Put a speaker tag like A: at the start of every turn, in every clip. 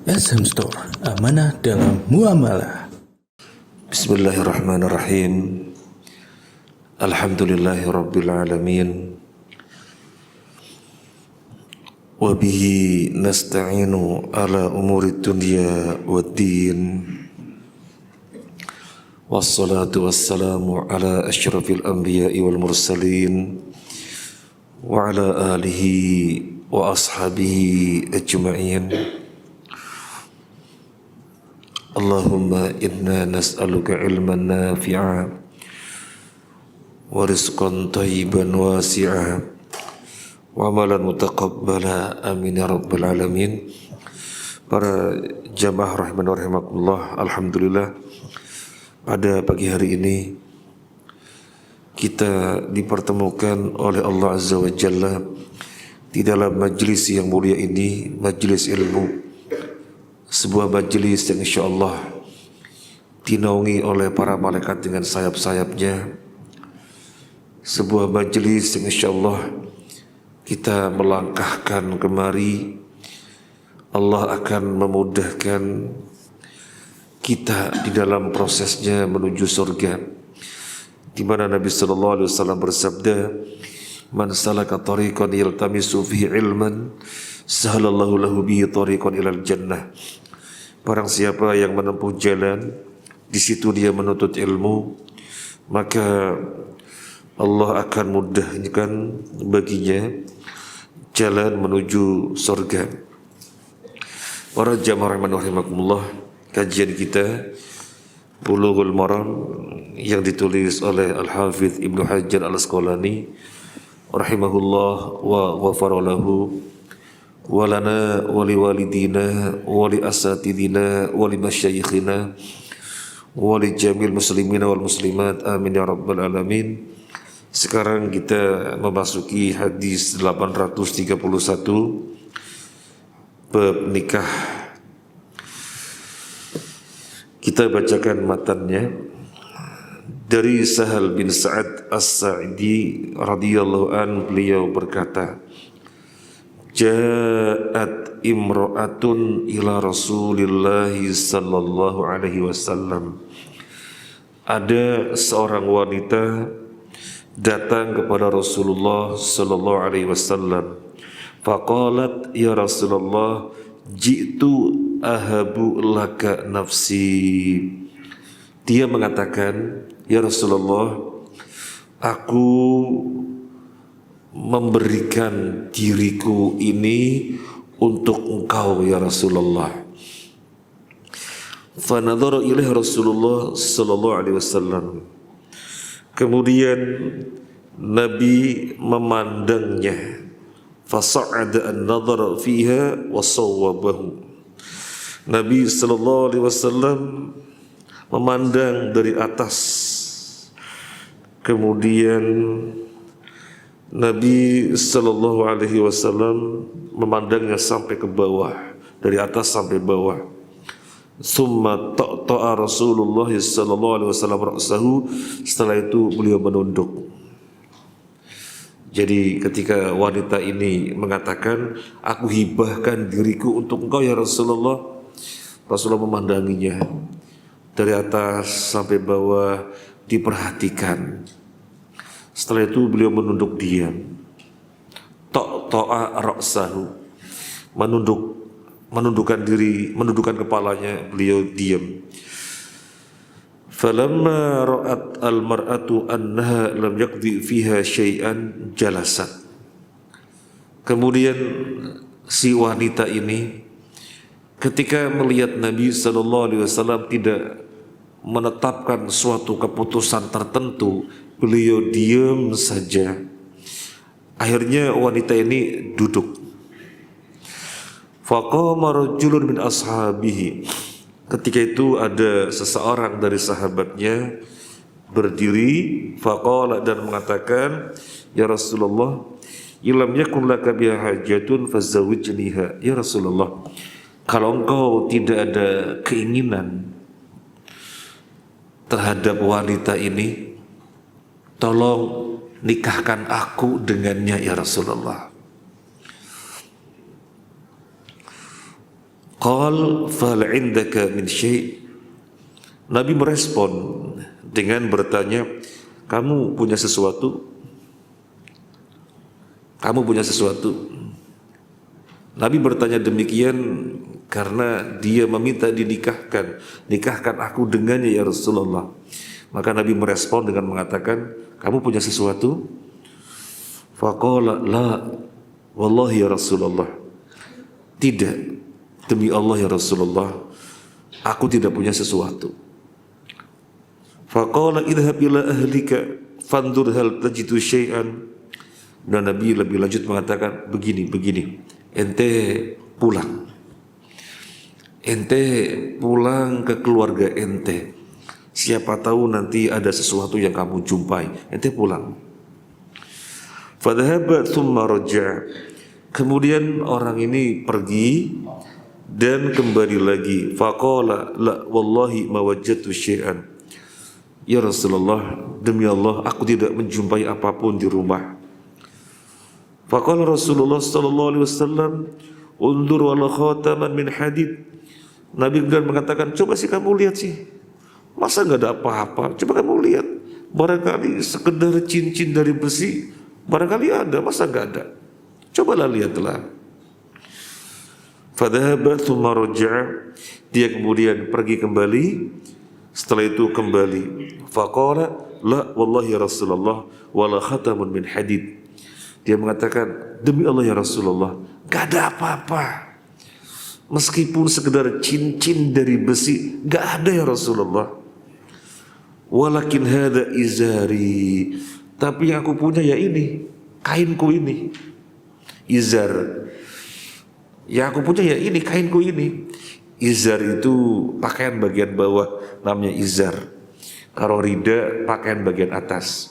A: SM Store, amanah dalam muamalah.
B: Bismillahirrahmanirrahim. Alhamdulillahirabbil alamin. Wa bihi nasta'inu ala umurid dunya waddin. Wassalatu wassalamu ala asyrafil anbiya'i wal mursalin wa ala alihi wa ashabihi ajma'in. Allahumma inna nas'aluka ilman nafi'a wa rizqan thayyiban wasi'a wa amalan mutaqabbala, amin ya rabbal alamin. Para jamaah rahman wa rahimakumullah, alhamdulillah pada pagi hari ini kita dipertemukan oleh Allah Azza wa Jalla di dalam majlis yang mulia ini, majlis ilmu. Sebuah majelis yang insyaAllah dinaungi oleh para malaikat dengan sayap-sayapnya. Sebuah majelis yang insyaAllah kita melangkahkan kemari, Allah akan memudahkan kita di dalam prosesnya menuju surga, di mana Nabi sallallahu alaihi wasallam bersabda, "Man salaka tariqan yaltamisu fihi ilman, sahalallahu lahu bihi tariqan ilal jannah." Barang siapa yang menempuh jalan, di situ dia menuntut ilmu, maka Allah akan mudahkan baginya jalan menuju surga. Para jamaah rahimakumullah, kajian kita Bulughul Maram yang ditulis oleh Al-Hafidh Ibnu Hajar Al-Asqalani rahimahullah wa ghafara lahu wa lana wa liwalidina wa li asatidina wa li masyayikhina wa li jamil muslimina wal muslimat, amin ya rabbal alamin. Sekarang kita memasuki hadis 831 bab nikah. Kita bacakan matannya dari Sahal bin Sa'ad As-Sa'idi radhiyallahu an. Beliau berkata, "Ja'at imra'atun ila Rasulillah sallallahu alaihi wasallam." Ada seorang wanita datang kepada Rasulullah sallallahu alaihi wasallam. Faqalat, "Ya Rasulullah, ji'tu ahabu laka nafsi." Dia mengatakan, "Ya Rasulullah, aku memberikan diriku ini untuk engkau ya Rasulullah." Fa nadhara ilaihi Rasulullah sallallahu alaihi wasallam. Kemudian Nabi memandangnya. Fasa'ada an-nadhara fiha wa sawwabahu. Nabi sallallahu alaihi wasallam memandang dari atas. Kemudian Nabi sallallahu alaihi wasallam memandangnya sampai ke bawah, dari atas sampai bawah. Summa ta'ta'a Rasulullah sallallahu alaihi wasallam ra'sahu. Setelah itu beliau menunduk. Jadi ketika wanita ini mengatakan, "Aku hibahkan diriku untuk engkau ya Rasulullah," Rasulullah memandanginya dari atas sampai bawah, diperhatikan. Setelah itu beliau menunduk diam. Ta'ta'a ra'sahu, menundukkan diri, menundukkan kepalanya, beliau diam. Falamma ra'at al-mar'atu annaha lam yaqdi fiha syai'an jalasat. Kemudian si wanita ini ketika melihat Nabi sallallahu alaihi wasallam tidak menetapkan suatu keputusan tertentu, beliau diam saja. Akhirnya wanita ini duduk. Faqama rajulun min ashabihi. Ketika itu ada seseorang dari sahabatnya berdiri, faqala, dan mengatakan, "Ya Rasulullah, ilam yakun laka biha hajatun fazawwijniha." Ya Rasulullah, kalau engkau tidak ada keinginan terhadap wanita ini, tolong nikahkan aku dengannya ya Rasulullah. Qal fal indaka min syai'. Nabi merespon dengan bertanya, kamu punya sesuatu? Kamu punya sesuatu? Nabi bertanya demikian karena dia meminta dinikahkan. Nikahkan aku dengannya ya Rasulullah. Maka Nabi merespon dengan mengatakan, kamu punya sesuatu? Faqala la wallahi ya Rasulullah. Tidak, demi Allah ya Rasulullah, aku tidak punya sesuatu. Faqala idhhab ila ahlika fandur hal tajidu syai'an. Dan Nabi lebih lanjut mengatakan begini, ente pulang ke keluarga ente, siapa tahu nanti ada sesuatu yang kamu jumpai, ente pulang. Fadhahaba thumma raja'. Kemudian orang ini pergi dan kembali lagi. Faqala la wallahi ma wajadtu syai'an. Ya Rasulullah, demi Allah aku tidak menjumpai apapun di rumah. Faqala Rasulullah sallallahu alaihi wasallam, undur wala khataman min hadid. Nabi kemudian mengatakan, coba sih kamu lihat sih, masa nggak ada apa-apa? Coba kamu lihat, barangkali sekedar cincin dari besi, barangkali ada, masa nggak ada? Cobalah lihatlah. Fadhahaba thumma raja'a. Dia kemudian pergi kembali. Setelah itu kembali. Faqala la wallahi ya Rasulullah wala khatamun min hadid. Dia mengatakan, demi Allah ya Rasulullah, gak ada apa-apa. Meskipun sekedar cincin dari besi, gak ada ya Rasulullah. Walakin hadha izari. Tapi yang aku punya ya ini, kainku ini. Izar. Yang aku punya ya ini, kainku ini. Izar itu pakaian bagian bawah, namanya izar. Kalau rida, pakaian bagian atas.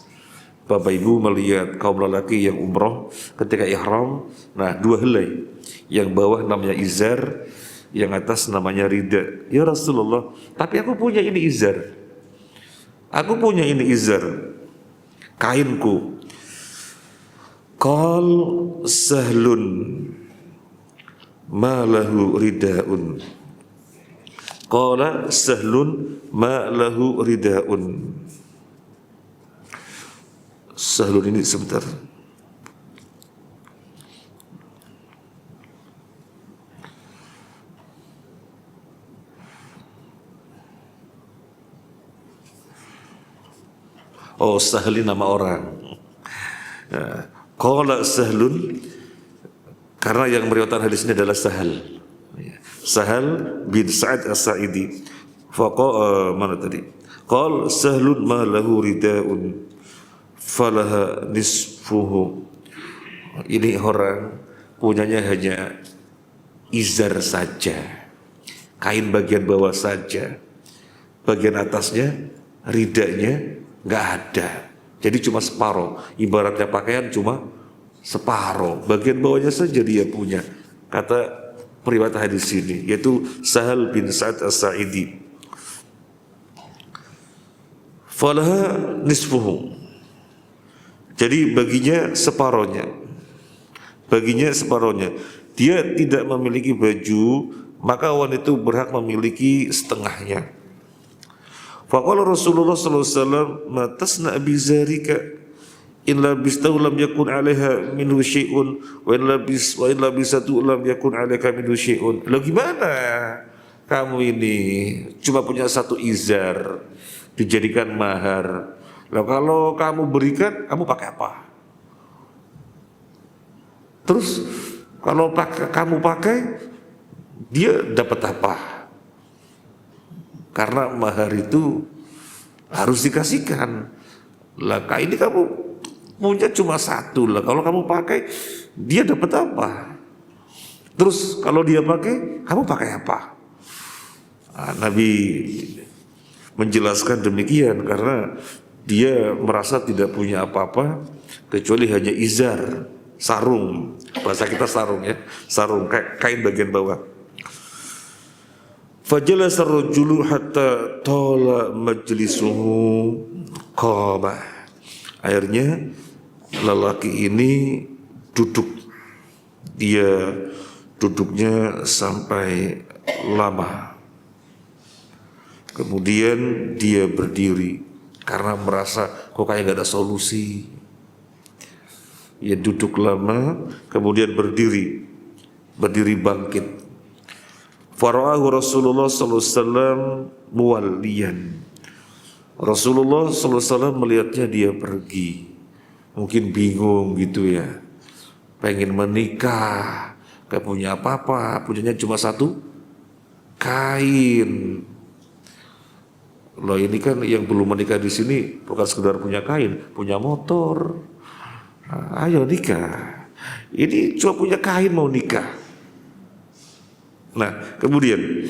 B: Bapak Ibu melihat kaum lelaki yang umroh ketika ihram, nah dua helai. Yang bawah namanya izar, yang atas namanya rida. Ya Rasulullah, tapi aku punya ini izar. Aku punya ini izar, kainku. Qal sahlun ma lahu ridaun. Qala sahlun ma lahu ridaun. Sahlun ini sebentar. Oh, Sahli nama orang. Qala sahlun, karena yang meriwayatkan hadis ini adalah Sahal. Sahal bin Sa'ad As-Sa'idi. Mana tadi? Qal sahlun ma lahu ridaun falaha nisfuhu. Ini orang punyanya hanya izar saja, kain bagian bawah saja, bagian atasnya ridanya nggak ada. Jadi cuma separuh, ibaratnya pakaian cuma separuh, bagian bawahnya saja dia punya. Kata periwayat hadis ini, yaitu Sahal bin Sa'ad As-Sa'idi. Falaha nisfuhu. Jadi baginya separohnya. Dia tidak memiliki baju, maka wanita itu berhak memiliki setengahnya. Faqala Rasulullah sallallahu alaihi wasallam, "Ma tasna bi zarika in labistahu lam yakun 'alaiha minhu syai'un wa in labisatu lam yakun 'alaika minhu syai'un." Lah gimana? Kamu ini cuma punya satu izar dijadikan mahar. Lah kalau kamu berikan, kamu pakai apa? Terus kalau kamu pakai, dia dapat apa? Karena mahar itu harus dikasihkan. Lah ini kamu punya cuma satu. Lah kalau kamu pakai, dia dapat apa? Terus kalau dia pakai, kamu pakai apa? Nah, Nabi menjelaskan demikian karena dia merasa tidak punya apa-apa kecuali hanya izar, sarung. Bahasa kita sarung ya, sarung kain bagian bawah. Fajalasa ar-rajulu hatta tala majlisuhu qama. Akhirnya lelaki ini duduk. Dia duduknya sampai lama. Kemudian dia berdiri karena merasa kok kayak gak ada solusi. Ia duduk lama, kemudian berdiri bangkit. Fara'ahu Rasulullah sallallahu alaihi wasallam muwalliyan. Rasulullah sallallahu alaihi wasallam melihatnya dia pergi. Mungkin bingung gitu ya. Pengen menikah, gak punya apa-apa, punyanya cuma satu kain. Loh ini kan yang belum menikah di sini bukan sekedar punya kain, punya motor. Nah, ayo nikah. Ini cuma punya kain mau nikah. Nah, kemudian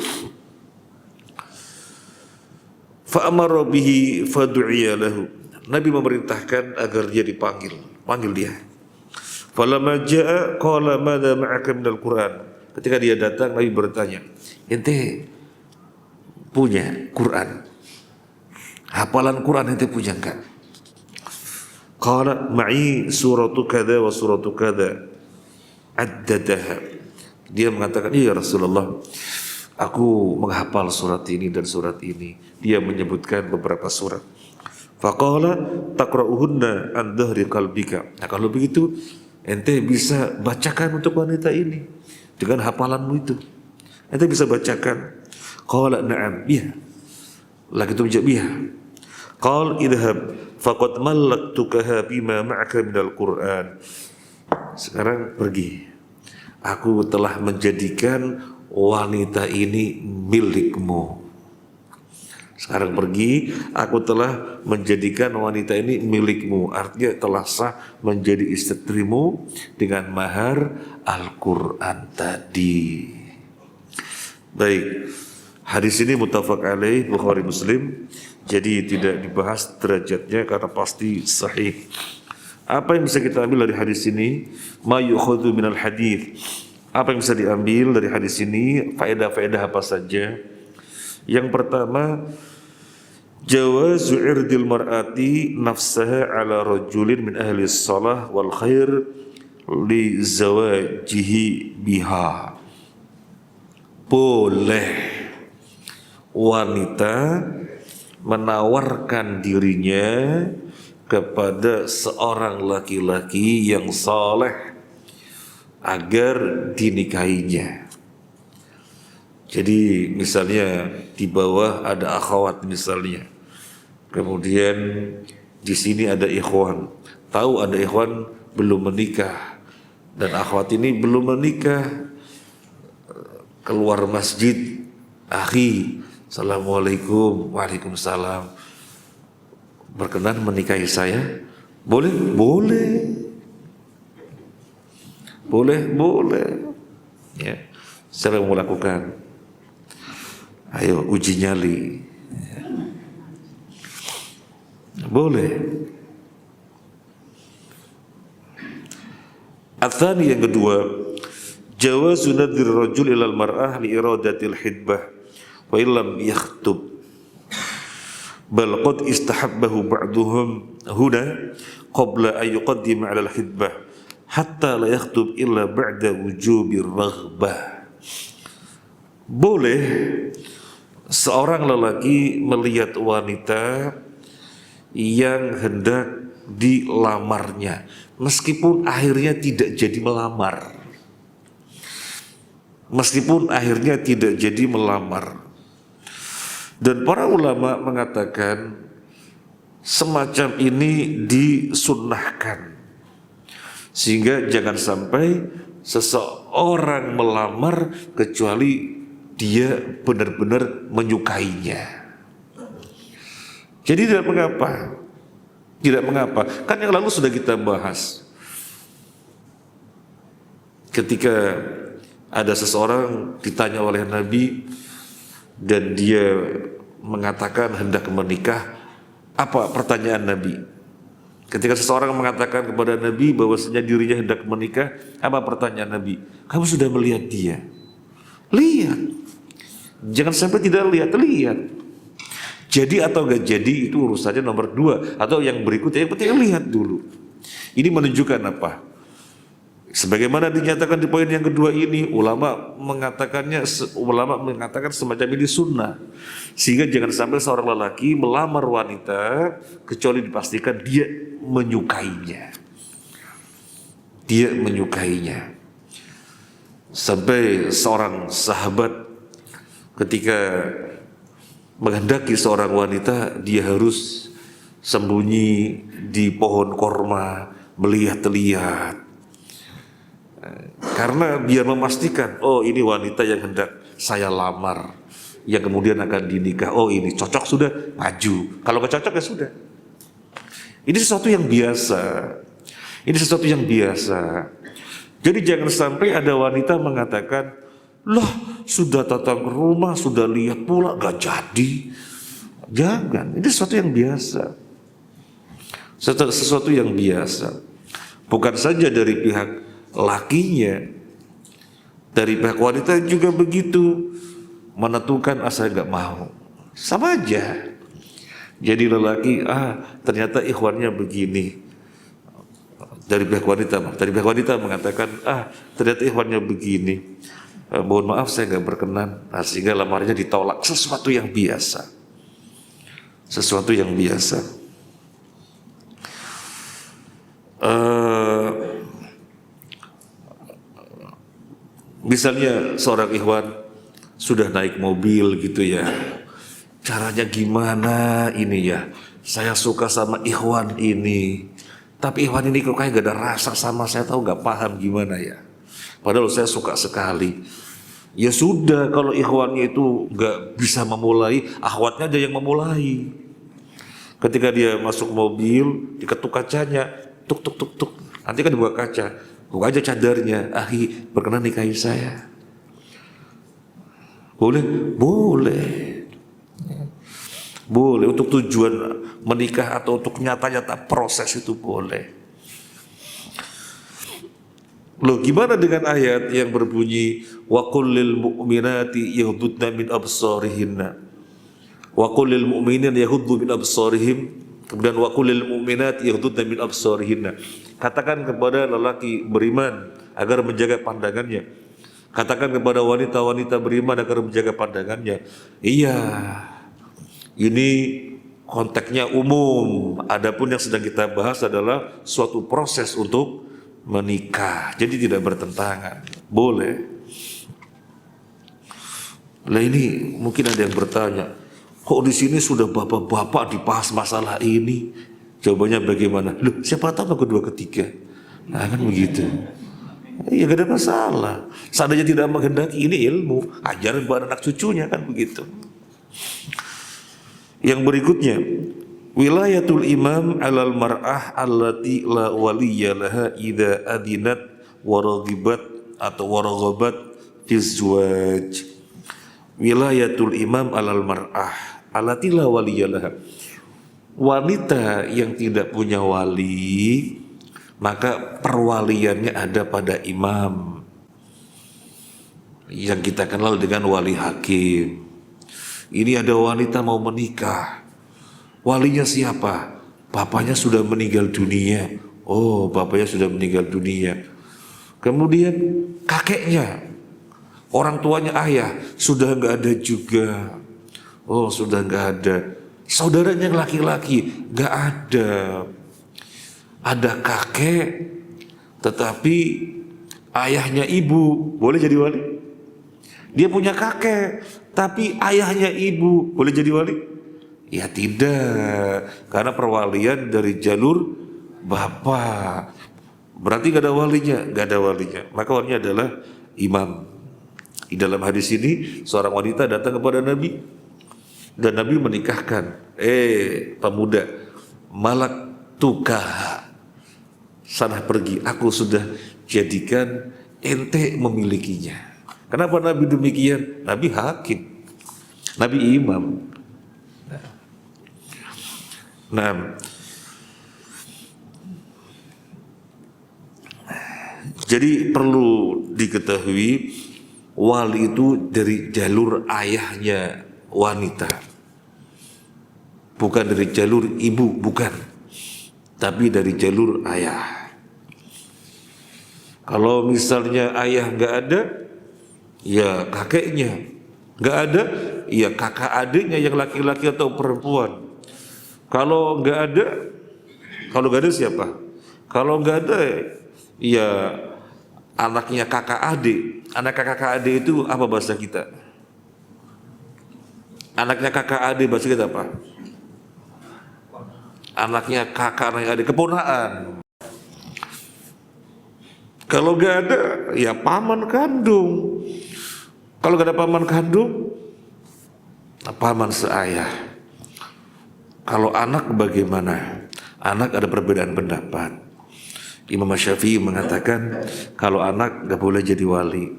B: fa'amara bihi fadu'iya lahu. Nabi memerintahkan agar dia panggil dia. Falamma jaa qala madza ma'aka minal Qur'an. Ketika dia datang, Nabi bertanya, "Ente punya Quran? Hafalan Quran ente punya enggak?" Qala ma'i suratu kada wa suratu kada. Addadaha. Dia mengatakan, "Iya Rasulullah, aku menghafal surat ini dan surat ini." Dia menyebutkan beberapa surat. Faqala taqra'uhunna an dhahri qalbika. Nah, kalau begitu ente bisa bacakan untuk wanita ini dengan hafalanmu itu. Ente bisa bacakan. Qala na'am, iya. Lagi itu menjawab iya. Qal idhab faqad mallaktukaha bima ma'aka minal Qur'an. Sekarang pergi. Aku telah menjadikan wanita ini milikmu. Sekarang pergi, aku telah menjadikan wanita ini milikmu. Artinya telah sah menjadi istrimu dengan mahar Al-Quran tadi. Baik, hadis ini muttafaq alaih, Bukhari Muslim. Jadi tidak dibahas derajatnya karena pasti sahih. Apa yang bisa kita ambil dari hadis ini? Ma yukhadhu minal hadis. Apa yang bisa diambil dari hadis ini? Faedah-faedah apa saja? Yang pertama, jawazu irdil mar'ati nafsaha ala rajulin min ahli shalah wal khair li zawajihi biha. Boleh wanita menawarkan dirinya kepada seorang laki-laki yang saleh agar dinikahinya. Jadi misalnya di bawah ada akhwat misalnya, kemudian di sini ada ikhwan, tahu ada ikhwan belum menikah dan akhwat ini belum menikah, keluar masjid, akhi, assalamualaikum, waalaikumsalam, berkenan menikahi saya? Boleh? Boleh. Ya, siapa yang mau lakukan? Ayo uji nyali. Boleh. Atsani yang kedua, jawazu nadhir rajul ilal mar'ah li iradatil hidbah wa illam yakhtub. Bal qad istahabbahu ba'duhum huna qabla an yuqaddima 'ala al-hidbah hatta la yakhtub illa ba'da wujubir raghbah. Boleh seorang lelaki melihat wanita yang hendak dilamarnya meskipun akhirnya tidak jadi melamar. Dan para ulama mengatakan semacam ini disunnahkan, sehingga jangan sampai seseorang melamar kecuali dia benar-benar menyukainya. Jadi tidak mengapa. Kan yang lalu sudah kita bahas. Ketika ada seseorang ditanya oleh Nabi dan dia mengatakan hendak menikah, apa pertanyaan Nabi? Ketika seseorang mengatakan kepada Nabi bahwasanya dirinya hendak menikah, apa pertanyaan Nabi? Kamu sudah melihat dia? Lihat. Jangan sampai tidak lihat. Jadi atau gak jadi itu urusannya nomor 2. Atau yang berikutnya, yang penting lihat dulu. Ini menunjukkan apa? Sebagaimana dinyatakan di poin yang kedua ini, ulama mengatakan semacam ini sunnah. Sehingga jangan sampai seorang lelaki melamar wanita kecuali dipastikan dia menyukainya. Dia menyukainya. Sampai seorang sahabat ketika menghendaki seorang wanita, dia harus sembunyi di pohon korma, melihat-lihat. Karena biar memastikan, oh ini wanita yang hendak saya lamar, yang kemudian akan dinikah. Oh ini cocok sudah, maju. Kalau gak cocok ya sudah. Ini sesuatu yang biasa. Ini sesuatu yang biasa. Jadi jangan sampai ada wanita mengatakan, loh sudah datang ke rumah, sudah lihat pula gak jadi. Jangan, ini sesuatu yang biasa. Sesuatu yang biasa. Bukan saja dari pihak lakinya, dari pihak wanita juga begitu, menentukan saya nggak mau, sama aja. Jadi lelaki, ternyata ikhwannya begini, dari pihak wanita mengatakan, ternyata ikhwannya begini, mohon maaf saya nggak berkenan, sehingga lamarnya ditolak. Sesuatu yang biasa, sesuatu yang biasa. Misalnya seorang ikhwan sudah naik mobil gitu ya, caranya gimana ini ya, saya suka sama ikhwan ini, tapi ikhwan ini kok kayak gak ada rasa sama saya, tahu gak paham gimana ya, padahal saya suka sekali. Ya sudah, kalau ikhwannya itu gak bisa memulai, akhwatnya aja yang memulai. Ketika dia masuk mobil, diketuk kacanya, tuk tuk tuk tuk, nanti kan dibuka kaca, buka aja cadarnya, akhi berkenan nikahi saya. Boleh? Boleh. Boleh, untuk tujuan menikah atau untuk nyata-nyata proses itu boleh. Loh, gimana dengan ayat yang berbunyi wa qul lil mu'minati yaghuddna min absarihinna wa qul lil mu'minina yaghuddu min absarihim, kemudian wa qul lil mu'minati yaghuddna min absarihinna. Katakan kepada lelaki beriman agar menjaga pandangannya. Katakan kepada wanita-wanita beriman agar menjaga pandangannya. Iya, ini konteksnya umum. Adapun yang sedang kita bahas adalah suatu proses untuk menikah. Jadi tidak bertentangan. Boleh. Lah ini mungkin ada yang bertanya, kok di sini sudah bapak-bapak dibahas masalah ini? Jawabannya bagaimana? Loh, siapa tahu kedua ketiga. Nah kan begitu. Ya gak ada masalah. Seandainya tidak menghendaki, ini ilmu, ajaran buat anak cucunya, kan begitu. Yang berikutnya, wilayatul imam alal mar'ah allati la waliya laha idza adinat waraghibat atau waraghabat fi zawaj. Wilayatul imam alal mar'ah allati la waliya laha. Wanita yang tidak punya wali, maka perwaliannya ada pada imam yang kita kenal dengan wali hakim. Ini ada wanita mau menikah, walinya siapa? Bapaknya sudah meninggal dunia. Oh, bapaknya sudah meninggal dunia. Kemudian kakeknya, orang tuanya ayah, sudah nggak ada juga. Oh, sudah nggak ada. Saudaranya yang laki-laki nggak ada. Ada kakek, tetapi ayahnya ibu, boleh jadi wali? Dia punya kakek, tapi ayahnya ibu, boleh jadi wali? Ya tidak, karena perwalian dari jalur bapak. Berarti gak ada walinya, gak ada walinya. Maka walinya adalah imam. Di dalam hadis ini, seorang wanita datang kepada Nabi, dan Nabi menikahkan, pemuda, malak tukah. Sana pergi, aku sudah jadikan ente memilikinya. Kenapa Nabi demikian? Nabi hakim, Nabi imam. Nah, jadi perlu diketahui, wali itu dari jalur ayahnya wanita, bukan dari jalur ibu, bukan, tapi dari jalur ayah. Kalau misalnya ayah nggak ada, ya kakeknya. Nggak ada, ya kakak adiknya yang laki-laki atau perempuan. Kalau nggak ada siapa? Kalau nggak ada, ya anaknya kakak adik. Anak kakak adik itu apa bahasa kita? Anaknya kakak adik bahasa kita apa? Anaknya kakak, anaknya adik, keponakan. Kalau nggak ada, ya paman kandung. Kalau nggak ada paman kandung, paman seayah. Kalau anak bagaimana? Anak ada perbedaan pendapat. Imam Syafi'i mengatakan kalau anak nggak boleh jadi wali,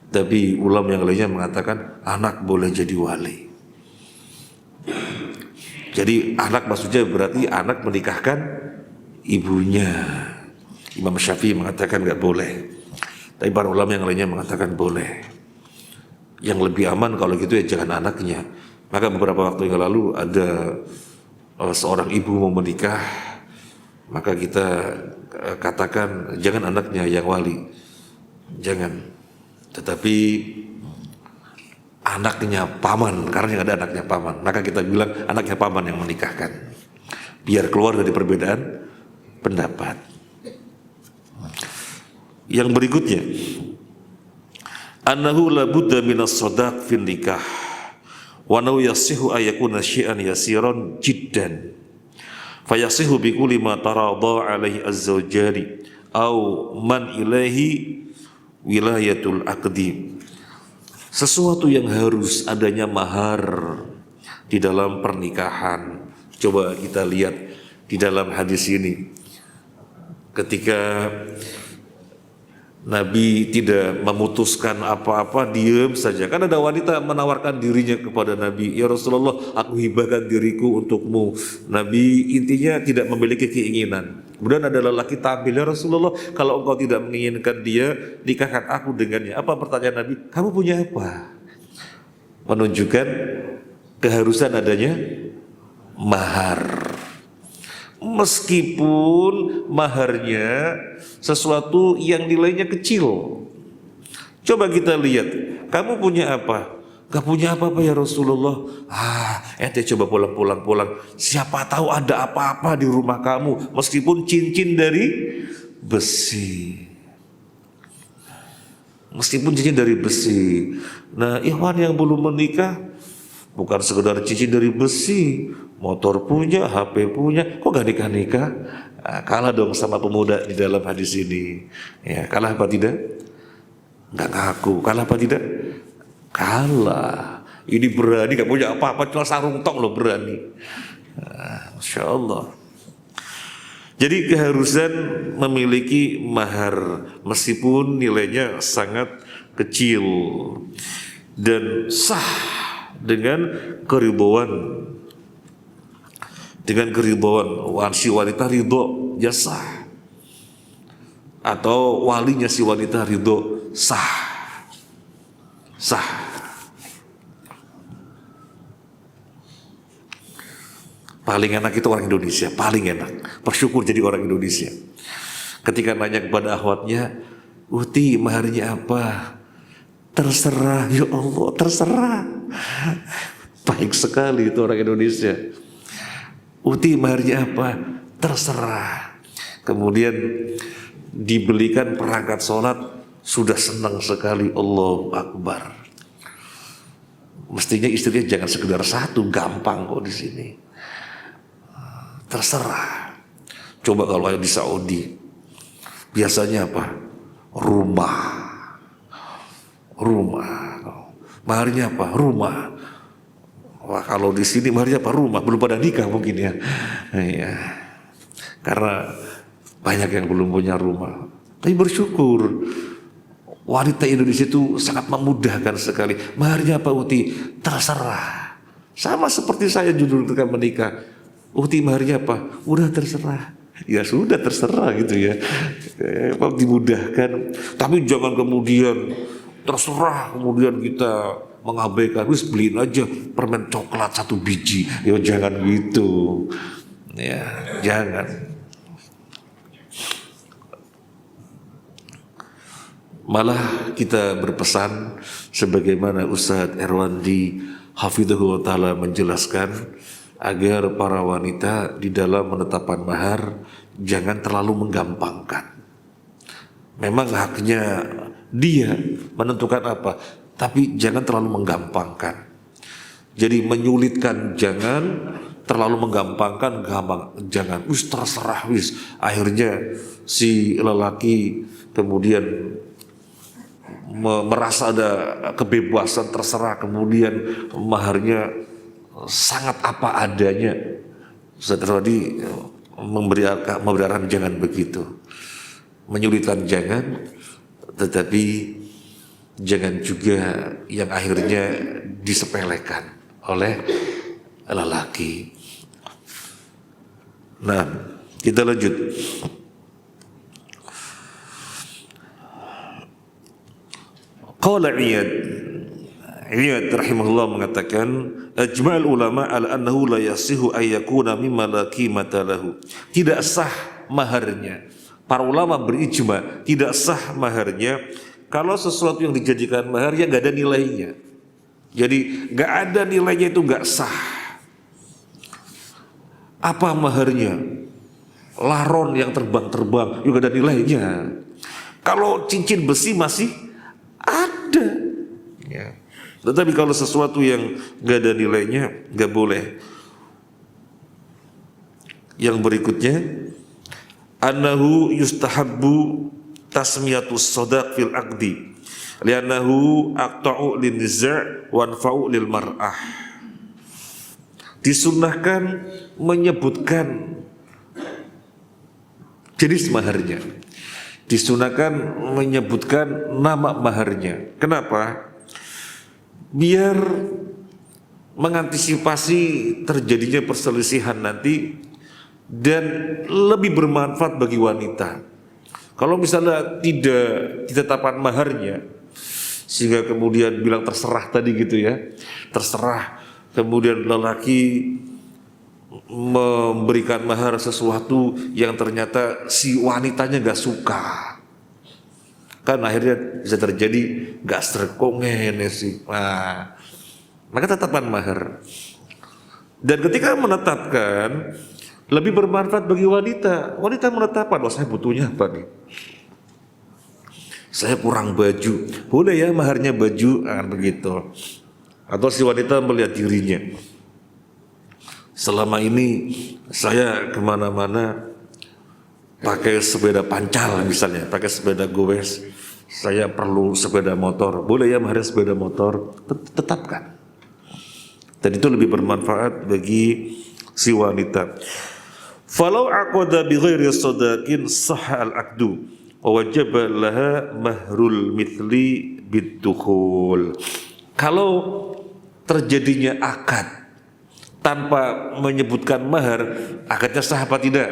B: tapi ulama yang lainnya mengatakan anak boleh jadi wali. Jadi anak maksudnya berarti anak menikahkan ibunya. Imam Syafi'i mengatakan nggak boleh, tapi para ulama yang lainnya mengatakan boleh. Yang lebih aman kalau gitu ya jangan anaknya. Maka beberapa waktu yang lalu ada seorang ibu mau menikah, maka kita katakan jangan anaknya yang wali, jangan, tetapi anaknya paman, karena yang ada anaknya paman, maka kita bilang anaknya paman yang menikahkan, biar keluar dari perbedaan pendapat. Yang berikutnya, annahu la budda minas sadaq fil nikah wa naw yasihu ayakuna syai'an yasiran jiddan fayasihu bi kulli ma taradha alaihi az-zawjani au man ilaihi wilayatul aqdi. Sesuatu yang harus adanya mahar di dalam pernikahan. Coba kita lihat di dalam hadis ini, ketika Nabi tidak memutuskan apa-apa, diam saja. Kan ada wanita menawarkan dirinya kepada Nabi, ya Rasulullah, aku hibahkan diriku untukmu. Nabi intinya tidak memiliki keinginan. Kemudian ada lelaki tampil, ya Rasulullah, kalau engkau tidak menginginkan dia, nikahkan aku dengannya. Apa pertanyaan Nabi? Kamu punya apa? Menunjukkan keharusan adanya mahar. Meskipun maharnya sesuatu yang nilainya kecil. Coba kita lihat, kamu punya apa? Gak punya apa-apa ya Rasulullah. Ente coba pulang. Siapa tahu ada apa-apa di rumah kamu, meskipun cincin dari besi. Meskipun cincin dari besi. Nah, ikhwan yang belum menikah, bukan sekedar cincin dari besi, motor punya, HP punya, kok gak nikah-nikah? Kalah dong sama pemuda di dalam hadis ini. Ya, kalah apa tidak? Gak ngaku. Kalah apa tidak? Kalah. Ini berani, gak punya apa-apa, cuma sarung tok loh berani. Masya Allah. Jadi keharusan memiliki mahar meskipun nilainya sangat kecil dan sah dengan keridhaan. Dengan keridhaan si wanita ridho, ya sah. Atau walinya si wanita ridho, sah. Paling enak itu orang Indonesia, paling enak. Bersyukur jadi orang Indonesia. Ketika nanya kepada akhwatnya, Uti maharnya apa? Terserah, ya Allah, terserah. Baik sekali itu orang Indonesia. Uti maharnya apa? Terserah. Kemudian dibelikan perangkat sholat, sudah senang sekali, Allahu Akbar. Mestinya istrinya jangan sekedar satu, gampang kok di sini. Terserah. Coba kalau di Saudi, biasanya apa? Rumah. Maharnya apa? Rumah. Wah, kalau di sini maharnya apa? Rumah. Belum pada nikah mungkin ya. Iya. Karena banyak yang belum punya rumah. Tapi bersyukur, wanita Indonesia itu sangat memudahkan sekali. Maharnya apa, Uti? Terserah. Sama seperti saya judul ketika menikah. Uti maharnya apa? Udah terserah. Ya sudah terserah gitu ya. Dimudahkan. Tapi jangan kemudian terserah, kemudian kita mengabaikan. Wis beliin aja permen coklat 1 biji. Ya jangan gitu. Ya jangan. Malah kita berpesan sebagaimana Ustadz Erwandi Hafidhahullah Ta'ala menjelaskan agar para wanita di dalam menetapkan mahar jangan terlalu menggampangkan. Memang haknya dia menentukan apa, tapi jangan terlalu menggampangkan. Jadi menyulitkan jangan, terlalu menggampangkan jangan. Terserah Akhirnya si lelaki kemudian merasa ada kebebasan terserah, kemudian maharnya sangat apa adanya. Ustaz Erwandi memberi arahan jangan begitu, menyulitkan jangan, tetapi jangan juga yang akhirnya disepelekan oleh lelaki. Nah, kita lanjut. Qala Iyad rahimahullah mengatakan, ajma'al ulama ala annahu la yasihu ayyakuna mimma la qimata lahu. Tidak sah maharnya. Para ulama berijma tidak sah maharnya kalau sesuatu yang dijadikan mahar yang gak ada nilainya. Jadi gak ada nilainya itu gak sah. Apa maharnya? Laron yang terbang-terbang juga ada nilainya. Kalau cincin besi masih ada, ya. Tetapi kalau sesuatu yang gak ada nilainya gak boleh. Yang berikutnya, annahu yustahabbu tasmiyatus sadaq fil aqdi li'annahu aqta'u lin niza' wa anfa'u lil mar'ah. Disunnahkan menyebutkan jenis maharnya. Disunahkan menyebutkan nama maharnya. Kenapa? Biar mengantisipasi terjadinya perselisihan nanti dan lebih bermanfaat bagi wanita. Kalau misalnya tidak ditetapkan maharnya, sehingga kemudian bilang terserah tadi gitu ya, terserah, kemudian lelaki memberikan mahar sesuatu yang ternyata si wanitanya gak suka, kan akhirnya bisa terjadi gak serkongen sih. Nah, maka tetapkan mahar. Dan ketika menetapkan lebih bermanfaat bagi wanita. Wanita menetapkan, oh saya butuhnya apa nih? Saya kurang baju, boleh ya maharnya baju, begitu. Atau si wanita melihat dirinya, selama ini saya kemana-mana pakai sepeda pancal misalnya, pakai sepeda gowes, saya perlu sepeda motor, boleh ya maharnya sepeda motor, tetapkan. Dan itu lebih bermanfaat bagi si wanita. Falau aqada bi ghairi sadaqin sahha al-aqdu wa wajaba laha mahrul mithli bid-dukhul. Kalau terjadinya akad tanpa menyebutkan mahar, akadnya sah apa tidak?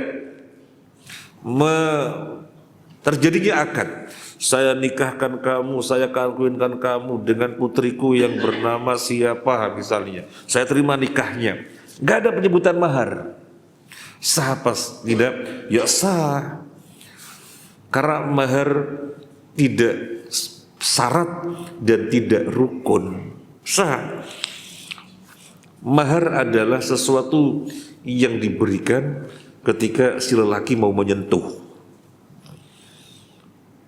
B: Terjadinya akad, saya nikahkan kamu, saya kawinkan kamu dengan putriku yang bernama siapa misalnya, saya terima nikahnya, gak ada penyebutan mahar, sah apa tidak? Ya sah, karena mahar tidak syarat dan tidak rukun, sah. Mahar adalah sesuatu yang diberikan ketika si lelaki mau menyentuh.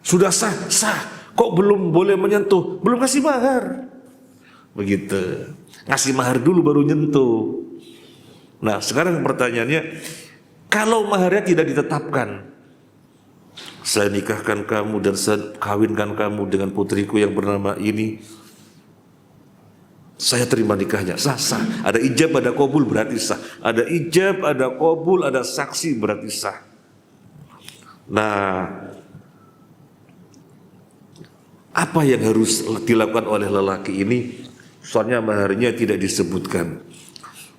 B: Sudah sah, sah. Kok belum boleh menyentuh? Belum kasih mahar. Begitu. Ngasih mahar dulu baru nyentuh. Nah, sekarang pertanyaannya, kalau maharnya tidak ditetapkan, saya nikahkan kamu dan saya kawinkan kamu dengan putriku yang bernama ini, saya terima nikahnya, sah, sah. Ada ijab, ada qabul, berarti sah. Ada ijab, ada qabul, ada saksi, berarti sah. Nah, apa yang harus dilakukan oleh lelaki ini? Soalnya maharnya tidak disebutkan.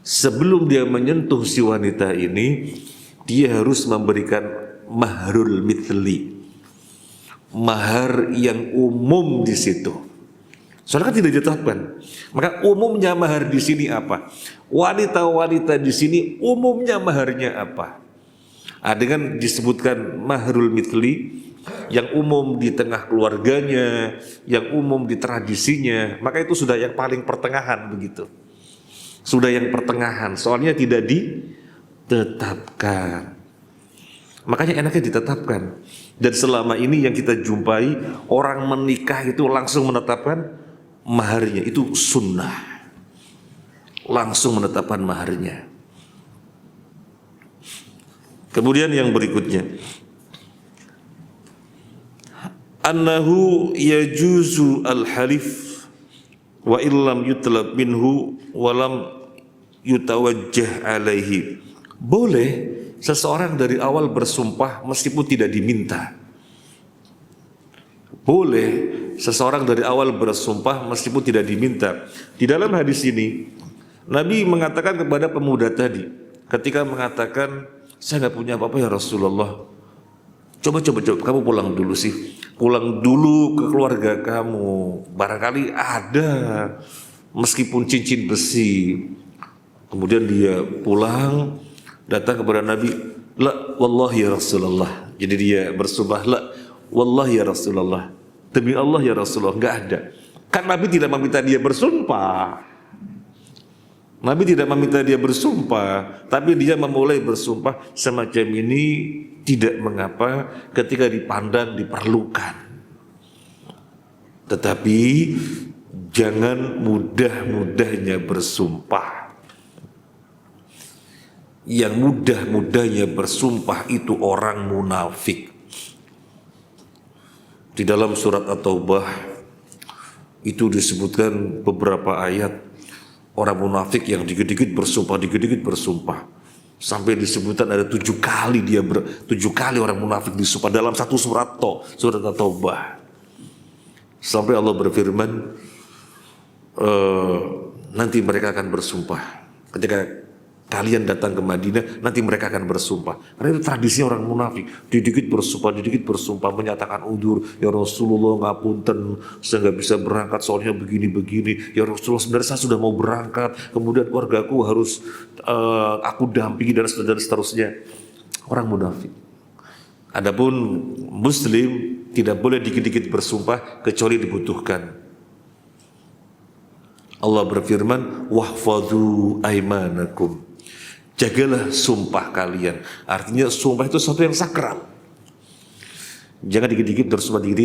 B: Sebelum dia menyentuh si wanita ini, dia harus memberikan mahrul mithli, mahar yang umum di situ. Soalnya kan tidak ditetapkan. Maka umumnya mahar di sini apa? Wanita-wanita di sini umumnya maharnya apa? Dengan disebutkan mahrul mithli yang umum di tengah keluarganya, yang umum di tradisinya, maka itu sudah yang paling pertengahan begitu. Sudah yang pertengahan, soalnya tidak ditetapkan. Makanya enaknya ditetapkan. Dan selama ini yang kita jumpai, orang menikah itu langsung menetapkan maharnya, itu sunnah. Langsung menetapkan maharnya. Kemudian yang berikutnya, annahu yajuzu al-halif wa illam yutlab minhu wa lam yutawajjah alaihi. Boleh seseorang dari awal bersumpah meskipun tidak diminta. Boleh seseorang dari awal bersumpah meskipun tidak diminta. Di dalam hadis ini Nabi mengatakan kepada pemuda tadi ketika mengatakan, saya nggak punya apa-apa ya Rasulullah, coba kamu pulang dulu sih, pulang dulu ke keluarga kamu, barangkali ada meskipun cincin besi. Kemudian dia pulang, datang kepada Nabi, la wallahi ya Rasulullah. Jadi dia bersumpah, la wallahi ya Rasulullah, demi Allah ya Rasulullah, nggak ada. Kan Nabi tidak meminta dia bersumpah. Nabi tidak meminta dia bersumpah, tapi dia memulai bersumpah semacam ini tidak mengapa ketika dipandang diperlukan. Tetapi jangan mudah-mudahnya bersumpah. Yang mudah-mudahnya bersumpah itu orang munafik. Di dalam surat At-Taubah itu disebutkan beberapa ayat orang munafik yang dikit-dikit bersumpah, sampai disebutkan ada 7 kali 7 kali orang munafik disumpah dalam satu surat At-Taubah. Sampai Allah berfirman, nanti mereka akan bersumpah ketika kalian datang ke Madinah, nanti mereka akan bersumpah. Karena itu tradisi orang munafik, dikit bersumpah, menyatakan udzur, ya Rasulullah ngapunten, saya nggak bisa berangkat soalnya begini, ya Rasulullah sebenarnya saya sudah mau berangkat, kemudian keluargaku harus aku dampingi dan seterusnya. Orang munafik. Adapun Muslim tidak boleh dikit-dikit bersumpah kecuali dibutuhkan. Allah berfirman, wahfadhu aimanakum. Jagalah sumpah kalian. Artinya sumpah itu sesuatu yang sakral. Jangan dikit-dikit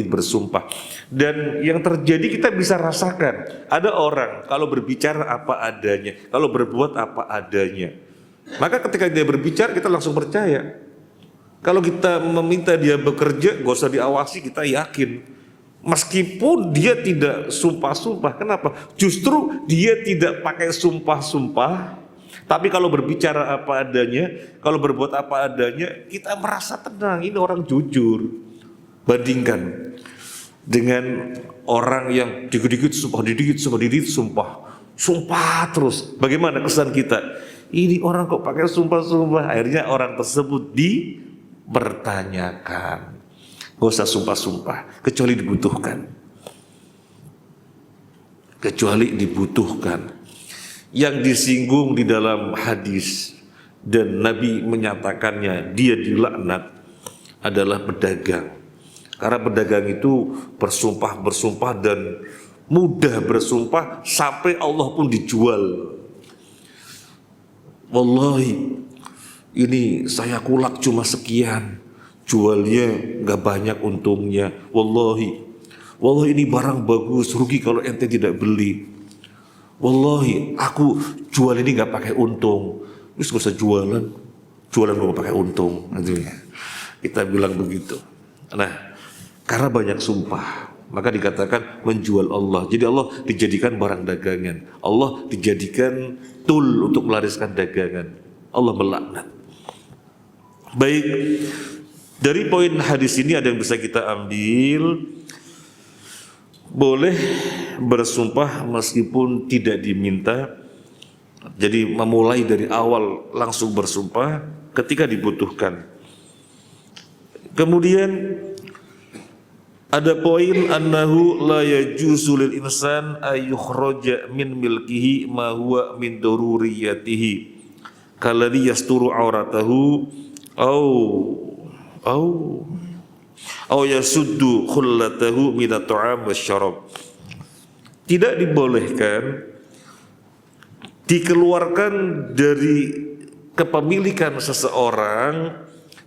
B: bersumpah. Dan yang terjadi kita bisa rasakan. Ada orang kalau berbicara apa adanya, kalau berbuat apa adanya, maka ketika dia berbicara kita langsung percaya. Kalau kita meminta dia bekerja, gak usah diawasi, kita yakin. Meskipun dia tidak sumpah-sumpah. Kenapa? Justru dia tidak pakai sumpah-sumpah. Tapi kalau berbicara apa adanya, kalau berbuat apa adanya, kita merasa tenang, ini orang jujur. Bandingkan dengan orang yang dikit-dikit sumpah, sumpah terus. Bagaimana kesan kita? Ini orang kok pakai sumpah-sumpah. Akhirnya orang tersebut dipertanyakan. Gak usah sumpah-sumpah, kecuali dibutuhkan. Yang disinggung di dalam hadis dan Nabi menyatakannya dia dilaknat adalah pedagang. Karena pedagang itu bersumpah dan mudah bersumpah sampai Allah pun dijual. Wallahi ini saya kulak cuma sekian, jualnya gak banyak untungnya. Wallahi ini barang bagus, rugi kalau ente tidak beli. Wallahi aku jual ini gak pakai untung. Terus gak usah jualan gak pakai untung. Kita bilang begitu. Nah, karena banyak sumpah, maka dikatakan menjual Allah. Jadi Allah dijadikan barang dagangan, Allah dijadikan tool untuk melariskan dagangan. Allah melaknat. Baik, dari poin hadis ini ada yang bisa kita ambil. Boleh bersumpah meskipun tidak diminta. Jadi memulai dari awal langsung bersumpah ketika dibutuhkan. Kemudian ada poin annahu la yajuzu lil insan ayyukhraja min milkihi ma huwa min daruriyatihi kalladhi yasturu auratahu au au au yasuddu khullatahu minat ta'am wasyarab. Tidak dibolehkan dikeluarkan dari kepemilikan seseorang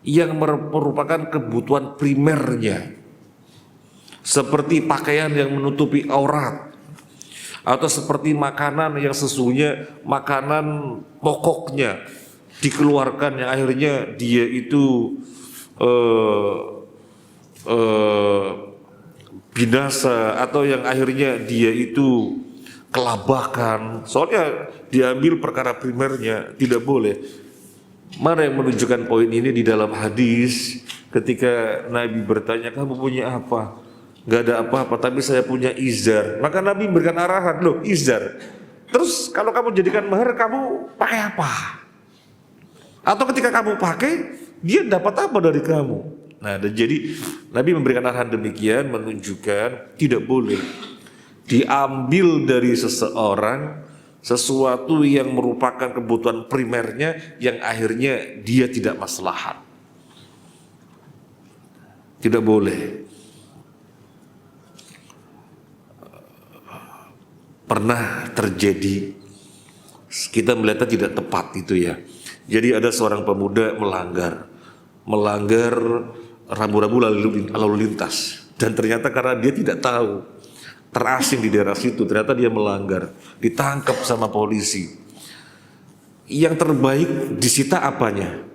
B: yang merupakan kebutuhan primernya, seperti pakaian yang menutupi aurat, atau seperti makanan yang sesungguhnya makanan pokoknya dikeluarkan, yang akhirnya dia itu binasa, atau yang akhirnya dia itu kelabakan, soalnya diambil perkara primernya. Tidak boleh. Mana yang menunjukkan poin ini di dalam hadis ketika Nabi bertanya, kamu punya apa? Gak ada apa-apa, tapi saya punya izar. Maka Nabi memberikan arahan, loh izar, terus kalau kamu jadikan mahar, kamu pakai apa? Atau ketika kamu pakai, dia dapat apa dari kamu? Nah, dan jadi Nabi memberikan arahan demikian, menunjukkan tidak boleh diambil dari seseorang sesuatu yang merupakan kebutuhan primernya yang akhirnya dia tidak maslahat. Tidak boleh. Pernah terjadi, kita melihatnya tidak tepat itu ya. Jadi ada seorang pemuda melanggar rambu-rambu lalu lintas, dan ternyata karena dia tidak tahu, terasing di daerah situ, ternyata dia melanggar, ditangkap sama polisi. Yang terbaik disita apanya?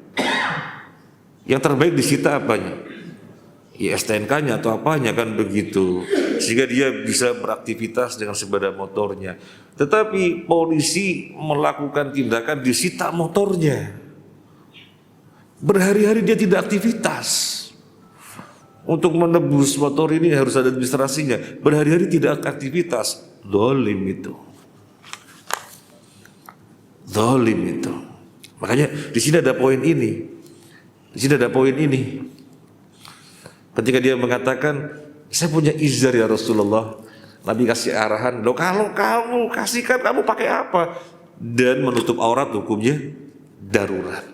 B: Yang terbaik disita apanya? Ya STNK-nya atau apanya, kan begitu, sehingga dia bisa beraktivitas dengan sepeda motornya. Tetapi polisi melakukan tindakan disita motornya. Berhari-hari dia tidak aktivitas. Untuk menebus motor ini harus ada administrasinya. Berhari-hari tidak aktivitas. Zalim itu. Zalim itu. Makanya di sini ada poin ini. Di sini ada poin ini. Ketika dia mengatakan, saya punya izar ya Rasulullah. Nabi kasih arahan, loh kalau kamu kasihkan, kamu pakai apa? Dan menutup aurat hukumnya darurat.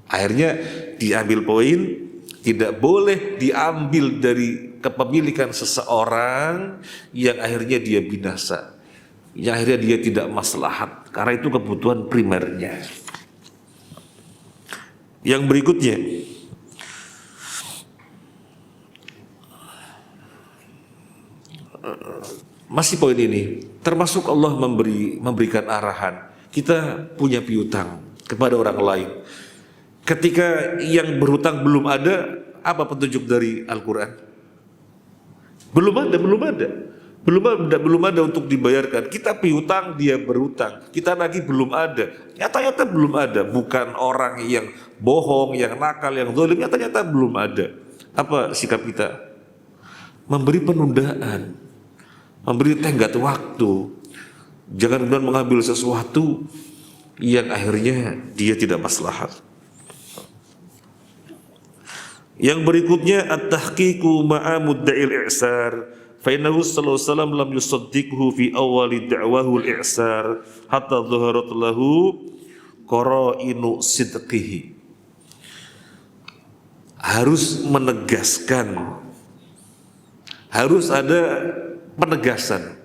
B: Akhirnya diambil poin, tidak boleh diambil dari kepemilikan seseorang yang akhirnya dia binasa, yang akhirnya dia tidak maslahat, karena itu kebutuhan primernya. Yang berikutnya, masih poin ini, termasuk Allah memberikan arahan. Kita punya piutang kepada orang lain. Ketika yang berhutang belum ada, apa petunjuk dari Al-Quran? Belum ada untuk dibayarkan. Kita piutang, dia berhutang, kita nagih, belum ada. Nyata-nyata belum ada. Bukan orang yang bohong, yang nakal, yang zalim, nyata-nyata belum ada. Apa sikap kita? Memberi penundaan, memberi tenggat waktu. Jangan kemudian mengambil sesuatu yang akhirnya dia tidak maslahat. Yang berikutnya, at-tahqiqu ma'a mudda'il i'sar, fa innahu sallallahu alaihi wasallam lam yusaddiqhu fi awwali da'wahu al-i'sar hatta dhaharat lahu qara'inu sidqihi. Harus menegaskan, harus ada penegasan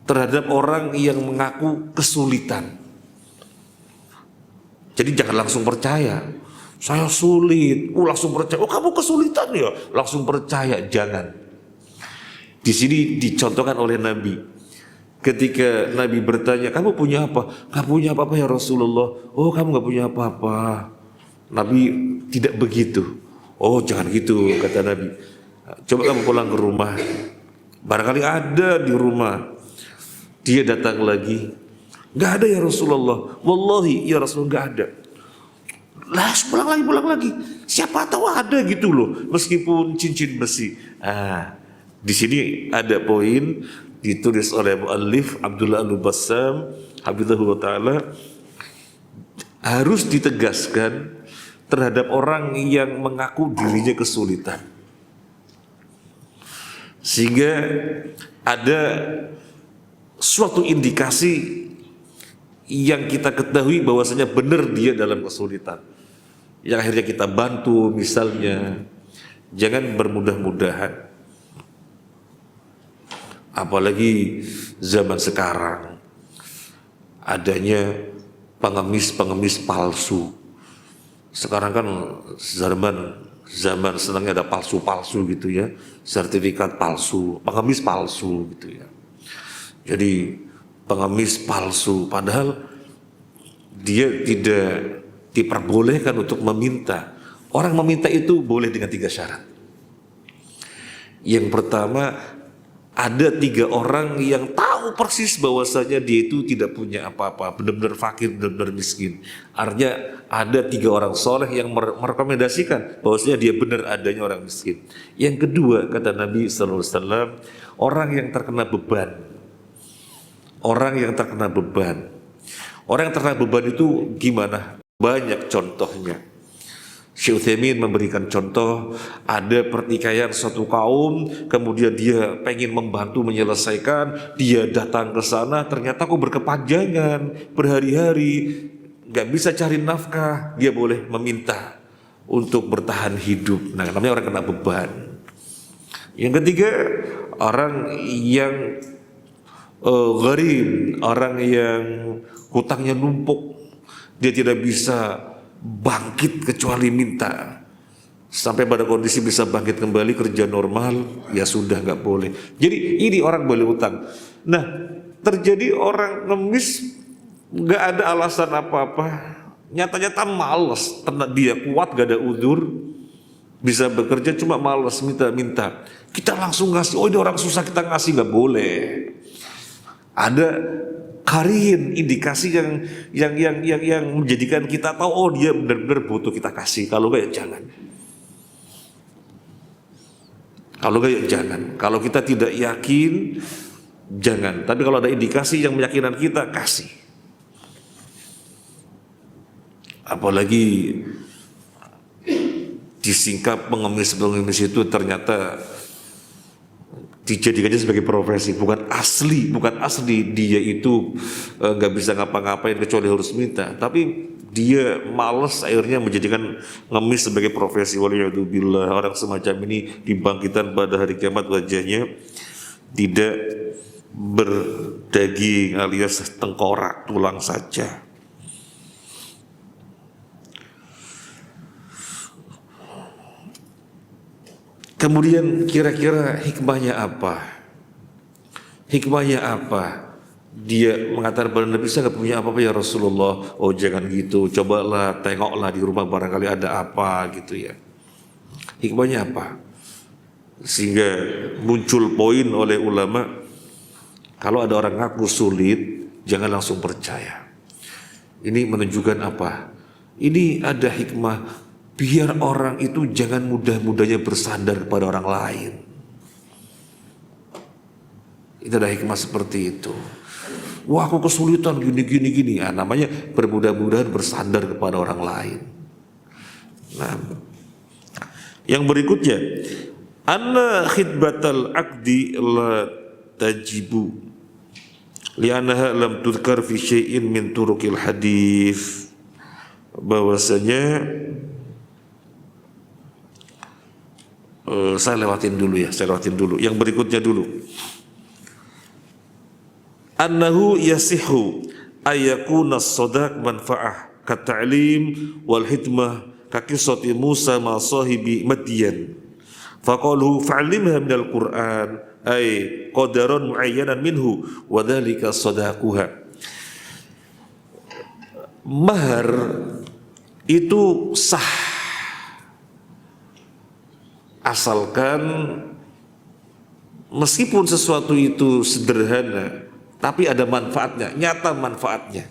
B: terhadap orang yang mengaku kesulitan. Jadi jangan langsung percaya. Saya sulit, langsung percaya. Oh kamu kesulitan ya, langsung percaya. Jangan. Di sini dicontohkan oleh Nabi. Ketika Nabi bertanya, kamu punya apa? Gak punya apa-apa ya Rasulullah. Oh kamu gak punya apa-apa. Nabi tidak begitu. Oh jangan gitu, kata Nabi. Coba kamu pulang ke rumah. Barangkali ada di rumah. Dia datang lagi. Gak ada ya Rasulullah. Wallahi ya Rasulullah gak ada. Lah pulang lagi. Siapa tahu ada gitu loh, meskipun cincin besi. Di sini ada poin ditulis oleh muallif Abdullah Al-Bassam hafizahullah taala, harus ditegaskan terhadap orang yang mengaku dirinya kesulitan, sehingga ada suatu indikasi yang kita ketahui bahwasanya benar dia dalam kesulitan. yang akhirnya kita bantu misalnya. Jangan bermudah-mudahan. Apalagi zaman sekarang adanya pengemis-pengemis palsu. Sekarang kan zaman senangnya ada palsu-palsu gitu ya, sertifikat palsu, pengemis palsu gitu ya. Jadi pengemis palsu, padahal dia tidak diperbolehkan untuk meminta. Orang meminta itu boleh dengan 3 syarat. Yang pertama, ada 3 orang yang tahu persis bahwasanya dia itu tidak punya apa-apa, benar-benar fakir, benar-benar miskin. Artinya ada 3 orang soleh yang merekomendasikan bahwasanya dia benar adanya orang miskin. Yang kedua, kata Nabi SAW, orang yang terkena beban. Orang yang terkena beban. Orang yang terkena beban itu gimana? Banyak contohnya. Syekh Utsaimin memberikan contoh, ada pertikaian suatu kaum, kemudian dia pengen membantu menyelesaikan, dia datang ke sana, ternyata kok berkepanjangan, berhari-hari, nggak bisa cari nafkah, dia boleh meminta untuk bertahan hidup. Nah, namanya orang kena beban. Yang ketiga, orang yang gharib, orang yang hutangnya numpuk, dia tidak bisa bangkit kecuali minta. Sampai pada kondisi bisa bangkit kembali kerja normal, ya sudah nggak boleh. Jadi ini orang boleh utang. Nah, terjadi orang ngemis nggak ada alasan apa-apa, nyata-nyata malas, dia kuat gak ada udzur, bisa bekerja cuma malas minta-minta. Kita langsung ngasih, oh ini orang susah kita ngasih, nggak boleh. Ada karin indikasi yang menjadikan kita tahu oh dia benar-benar butuh kita kasih. Kalau enggak ya jangan. Kalau enggak ya jangan. Kalau kita tidak yakin jangan. Tapi kalau ada indikasi yang meyakinkan kita kasih. Apalagi disingkap pengemis-pengemis itu ternyata dijadikannya sebagai profesi, bukan asli dia itu nggak bisa ngapa-ngapain kecuali harus minta, tapi dia malas akhirnya menjadikan ngemis sebagai profesi. Waliyadzubillah, orang semacam ini dibangkitkan pada hari kiamat wajahnya tidak berdaging alias tengkorak, tulang saja. Kemudian kira-kira hikmahnya apa? Hikmahnya apa? Dia mengatakan pada Nabi, saya nggak punya apa-apa ya Rasulullah. Oh jangan gitu, cobalah tengoklah di rumah barangkali ada apa gitu ya. Hikmahnya apa? Sehingga muncul poin oleh ulama, kalau ada orang ngaku sulit, jangan langsung percaya. Ini menunjukkan apa? Ini ada hikmah. Biar orang itu jangan mudah-mudahnya bersandar kepada orang lain. Itu ada hikmah seperti itu. Wah aku kesulitan gini. Ya, namanya bermudah-mudahan bersandar kepada orang lain. Nah, yang berikutnya, anna khidbatal aqdi la tajibu li'annaha lam tudkar fi syai'in min turuqil hadis. Bahwasanya saya lewatin dulu. Yang berikutnya dulu. Annahu yasihu ayakuna as-sadaq manfa'ah kata'lim wal hikmah kakisati Musa ma sahibi Madyan. Faqalu fa'allimha minal Qur'an ay qadaran muayyanan minhu wa dhalika sadaquha. Mahar itu sah asalkan meskipun sesuatu itu sederhana tapi ada manfaatnya, nyata manfaatnya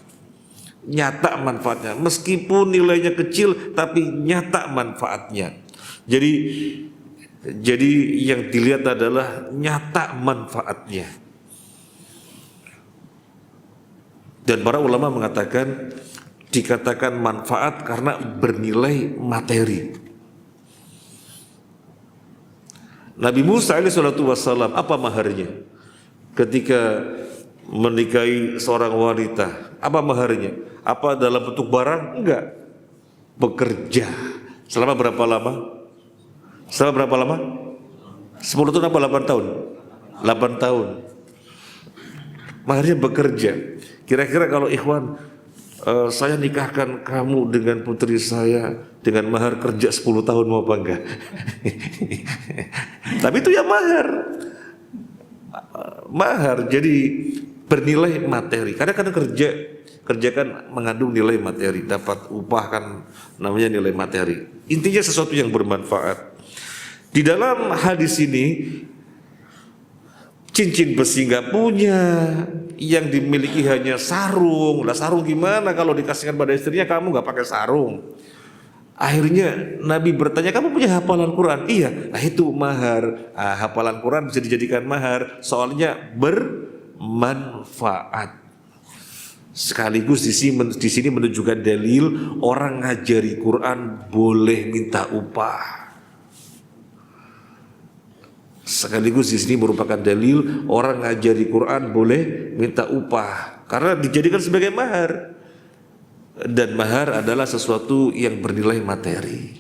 B: meskipun nilainya kecil tapi nyata manfaatnya. Jadi yang dilihat adalah nyata manfaatnya. Dan para ulama mengatakan dikatakan manfaat karena bernilai materi. Nabi Musa alaihissalam apa maharnya ketika menikahi seorang wanita? Apa maharnya? Apa dalam bentuk barang? Enggak. bekerja selama berapa lama? Selama berapa lama? 10 tahun apa 8 tahun? 8 tahun. Maharnya bekerja. Kira-kira kalau ikhwan, saya nikahkan kamu dengan putri saya dengan mahar kerja 10 tahun, mau apa enggak? Tapi itu ya mahar. Mahar jadi bernilai materi. Kadang-kadang kerja kan mengandung nilai materi, dapat upah kan namanya nilai materi. Intinya sesuatu yang bermanfaat. Di dalam hadis ini cincin besi nggak punya, yang dimiliki hanya sarung. Lah sarung gimana kalau dikasihkan pada istrinya, kamu nggak pakai sarung? Akhirnya Nabi bertanya, kamu punya hafalan Quran? Iya. Nah itu mahar. Hafalan Quran bisa dijadikan mahar, soalnya bermanfaat. Sekaligus di sini menunjukkan dalil orang ngajari Quran boleh minta upah. Sekaligus di sini merupakan dalil orang ngajari Quran boleh minta upah karena dijadikan sebagai mahar. Dan mahar adalah sesuatu yang bernilai materi.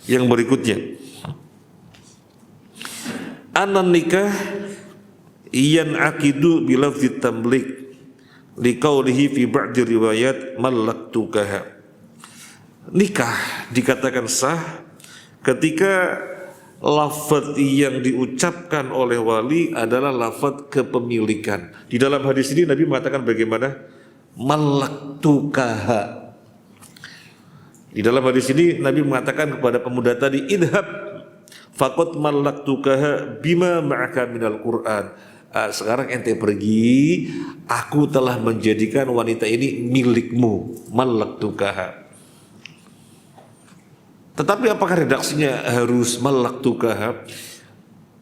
B: Yang berikutnya, anan nikah yan'aqidu bilafzi tamlik liqaulihi fi ba'di riwayat mallaktukaha. Nikah dikatakan sah ketika lafaz yang diucapkan oleh wali adalah lafaz kepemilikan. Di dalam hadis ini Nabi mengatakan bagaimana? Mallaktukaha. Di dalam hadis ini Nabi mengatakan kepada pemuda tadi, idhab faqad mallaktukaha bima ma'aka minal Qur'an. Sekarang ente pergi, aku telah menjadikan wanita ini milikmu. Mallaktukaha. Tetapi apakah redaksinya harus mallaktukaha?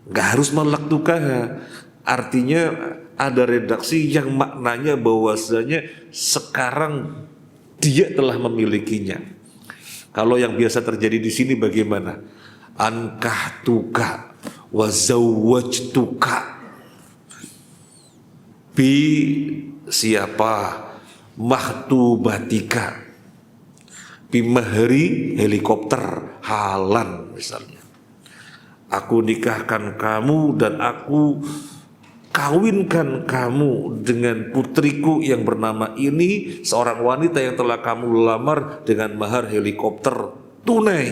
B: Gak harus mallaktukaha. Artinya ada redaksi yang maknanya bahwasanya sekarang dia telah memilikinya. Kalau yang biasa terjadi di sini bagaimana? Ankahtuka wa zawwajtuka bi siapa? Mahtubatika bi mahri helikopter halan misalnya. Aku nikahkan kamu dan aku kawinkan kamu dengan putriku yang bernama ini, seorang wanita yang telah kamu lamar dengan mahar helikopter tunai.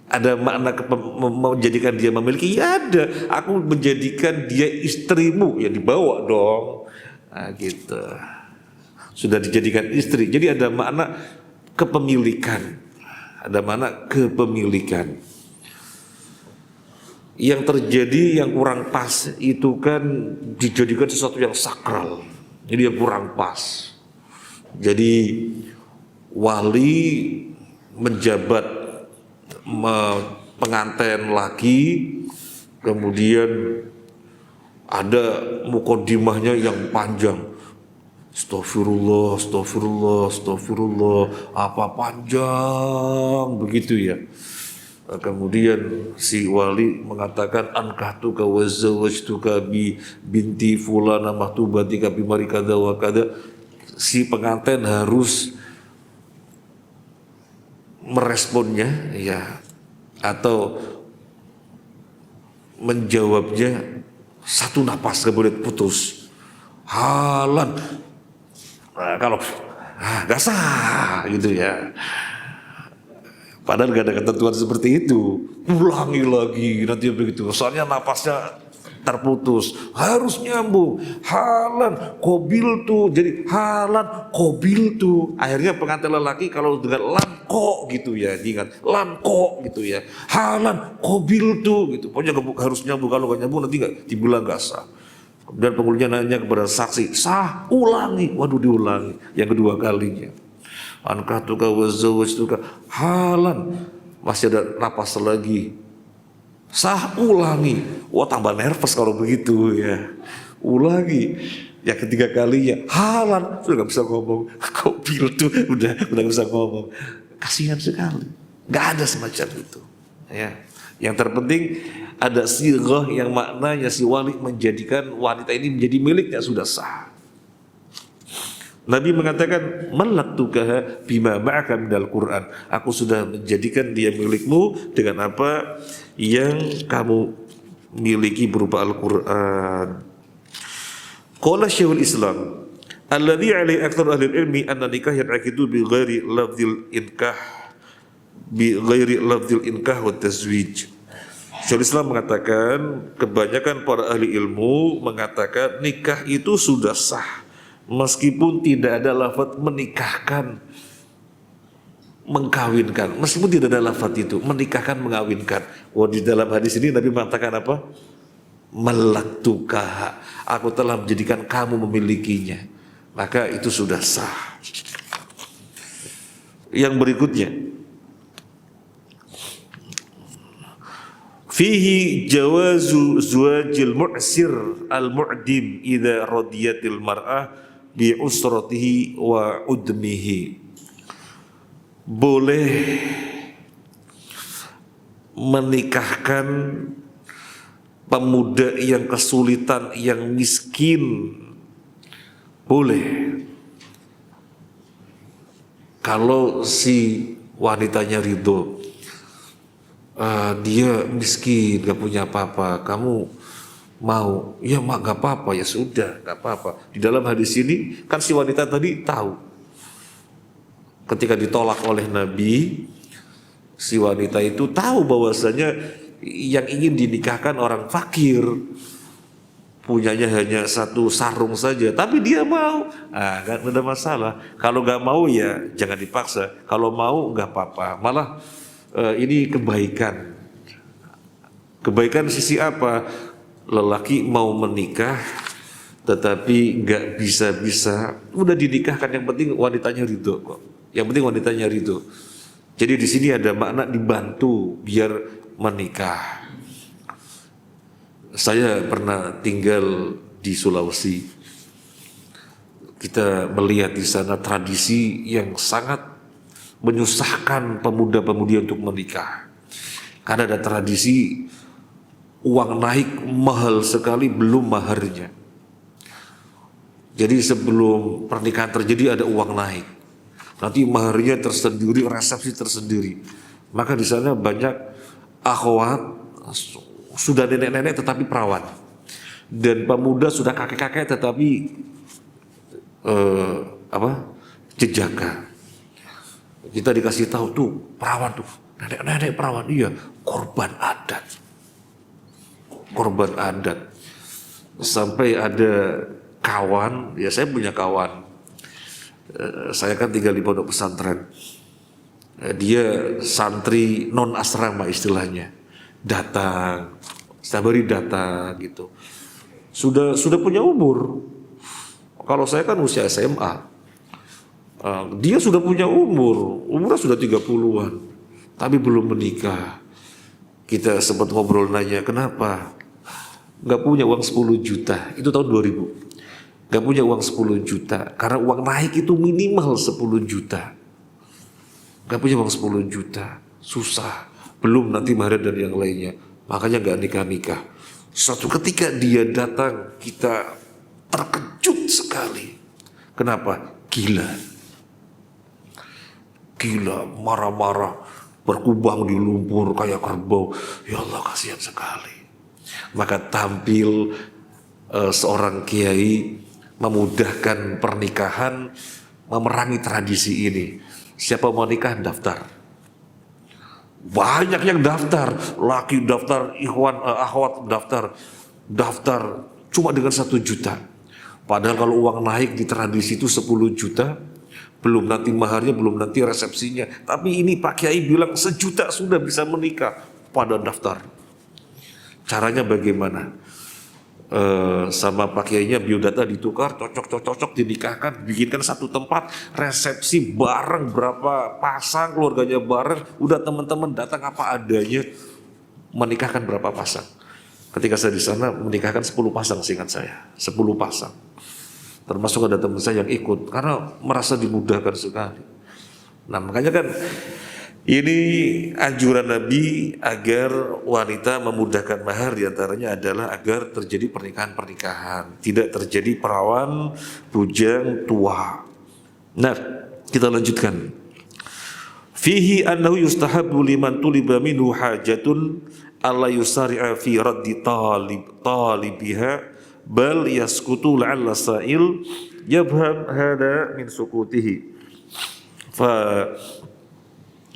B: Ada makna menjadikan dia memiliki? Ya ada. Aku menjadikan dia istrimu, ya dibawa dong. Nah, gitu. Sudah dijadikan istri. Jadi ada makna kepemilikan. Ada makna kepemilikan. Yang terjadi yang kurang pas itu kan dijadikan sesuatu yang sakral. Jadi yang kurang pas. Jadi wali menjabat pengantin lagi, kemudian ada mukodimahnya yang panjang. Astagfirullah, astagfirullah, astagfirullah, apa panjang begitu ya. Kemudian si wali mengatakan ankahtuka wa zawwajtuka bi binti fulana mahtubatika bi mari kada wa kada. Si pengantin harus meresponnya ya atau menjawabnya satu napas, gak boleh putus. Halan. Nah, kalau gak sah gitu ya. Padahal gak ada ketentuan seperti itu. Ulangi lagi nanti begitu. Soalnya napasnya terputus. Harus nyambung. Halan kobil tuh. Jadi halan kobil tuh. Akhirnya pengantin lelaki kalau dengan lanko gitu ya. Diingat lanko gitu ya. Halan kobil tuh gitu. Pokoknya harus nyambung. Kalau gak nyambung nanti gak dibilang gak sah. Kemudian pengulinya nanya kepada saksi. Sah, ulangi. Waduh diulangi. Yang kedua kalinya. Ankahtuka wa zawwajtuka halan, masih ada napas lagi. Sah, ulangi. Wah tambah nervous kalau begitu ya. Ulangi. Yang ketiga kalinya halan, sudah gak bisa ngomong. Kobil tuh udah gak bisa ngomong. Kasihan sekali. Gak ada semacam itu ya. Yang terpenting ada sighah yang maknanya si wali menjadikan wanita ini menjadi miliknya, sudah sah. Nabi mengatakan, malaktukaha bima ma'aka minal Qur'an. Aku sudah menjadikan dia milikmu dengan apa yang kamu miliki berupa Al-Qur'an. Qala Syekhul Islam, alladzi alaihi aktsar ahli ilmi anna nikah yan'aqidu bi ghairi lafdzil inkah wa tazwij. Syekhul Islam mengatakan, kebanyakan para ahli ilmu mengatakan nikah itu sudah sah meskipun tidak ada lafaz menikahkan, mengkawinkan. Meskipun tidak ada lafaz itu, menikahkan, mengawinkan. Di dalam hadis ini Nabi mengatakan apa? Malaktukaha, aku telah menjadikan kamu memilikinya. Maka itu sudah sah. Yang berikutnya, fihi jawazu zuwajil mu'sir al-mu'dim idza radiyatil mar'ah bi usratihi wa udmihi. Boleh menikahkan pemuda yang kesulitan, yang miskin, boleh kalau si wanitanya ridho. Dia miskin, gak punya apa-apa, kamu mau, ya mak gak apa-apa, ya sudah, gak apa-apa. Di dalam hadis ini kan si wanita tadi tahu, ketika ditolak oleh Nabi, si wanita itu tahu bahwasanya yang ingin dinikahkan orang fakir, punyanya hanya satu sarung saja, tapi dia mau, gak ada masalah. Kalau gak mau ya jangan dipaksa, kalau mau gak apa-apa. Malah ini kebaikan. Kebaikan sisi apa? Lelaki mau menikah tetapi nggak bisa, udah dinikahkan, yang penting wanitanya ridho kok. Yang penting wanitanya ridho. Jadi di sini ada makna dibantu biar menikah. Saya pernah tinggal di Sulawesi. Kita melihat di sana tradisi yang sangat menyusahkan pemuda-pemudi untuk menikah. Karena ada tradisi uang naik mahal sekali belum maharnya. Jadi sebelum pernikahan terjadi ada uang naik. Nanti maharnya tersendiri, resepsi tersendiri. Maka di sana banyak akhwat sudah nenek-nenek tetapi perawan. Dan pemuda sudah kakek-kakek tetapi jejaka. Kita dikasih tahu tuh perawan tuh, nenek-nenek perawan, iya, korban adat. Korban adat. Sampai ada kawan, ya saya punya kawan, saya kan tinggal di pondok pesantren, dia santri non asrama istilahnya, datang, setiap hari datang gitu, sudah punya umur. Kalau saya kan usia SMA, dia sudah punya umurnya sudah 30-an, tapi belum menikah. Kita sempat ngobrol, nanya kenapa nggak punya uang 10 juta, itu tahun 2000. Nggak punya uang 10 juta, karena uang naik itu minimal 10 juta. Nggak punya uang 10 juta, susah. Belum nanti mahar dan yang lainnya, makanya nggak nikah-nikah. Suatu ketika dia datang, kita terkejut sekali. Kenapa? Gila, marah-marah, berkubang di lumpur kayak kerbau. Ya Allah, kasihan sekali. Maka tampil seorang kiai memudahkan pernikahan, memerangi tradisi ini. Siapa mau nikah daftar. Banyak yang daftar, laki daftar, ikhwan, akhwat daftar cuma dengan 1 juta. Padahal kalau uang naik di tradisi itu 10 juta, belum nanti maharnya, belum nanti resepsinya. Tapi ini Pak Kiai bilang 1 juta sudah bisa menikah, pada daftar. Caranya bagaimana? Sama Pak Kiainya biodata ditukar, cocok dinikahkan, bikinkan satu tempat, resepsi bareng, berapa pasang, keluarganya bareng, udah teman-teman datang apa adanya, menikahkan berapa pasang. Ketika saya di sana menikahkan 10 pasang, seingat saya, 10 pasang. Termasuk ada teman saya yang ikut karena merasa dimudahkan sekali. Nah makanya kan ini anjuran Nabi agar wanita memudahkan mahar, diantaranya adalah agar terjadi pernikahan-pernikahan, tidak terjadi perawan, bujang, tua. Nah, kita lanjutkan. Fihi annahu yustahabbu liman tuliba minhu hajatun alla yusari'a fi raddi talibiha bal yaskutu la'alla sa'il yabham hada min sukutihi fa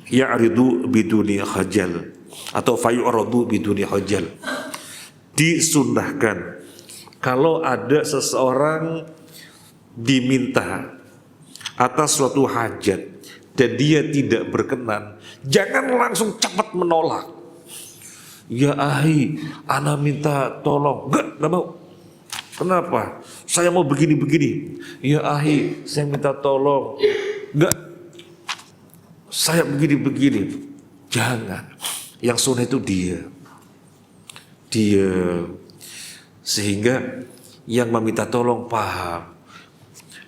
B: ya'ridu biduni khajal atau fa yu'radu biduni khajal. Disunnahkan kalau ada seseorang diminta atas suatu hajat dan dia tidak berkenan, jangan langsung cepat menolak. Ya ahi, ana minta tolong. Enggak mau. Kenapa? Saya mau begini-begini. Ya ahi, saya minta tolong. Enggak. Saya begini-begini. Jangan. Yang sunnah itu dia. Sehingga yang meminta tolong paham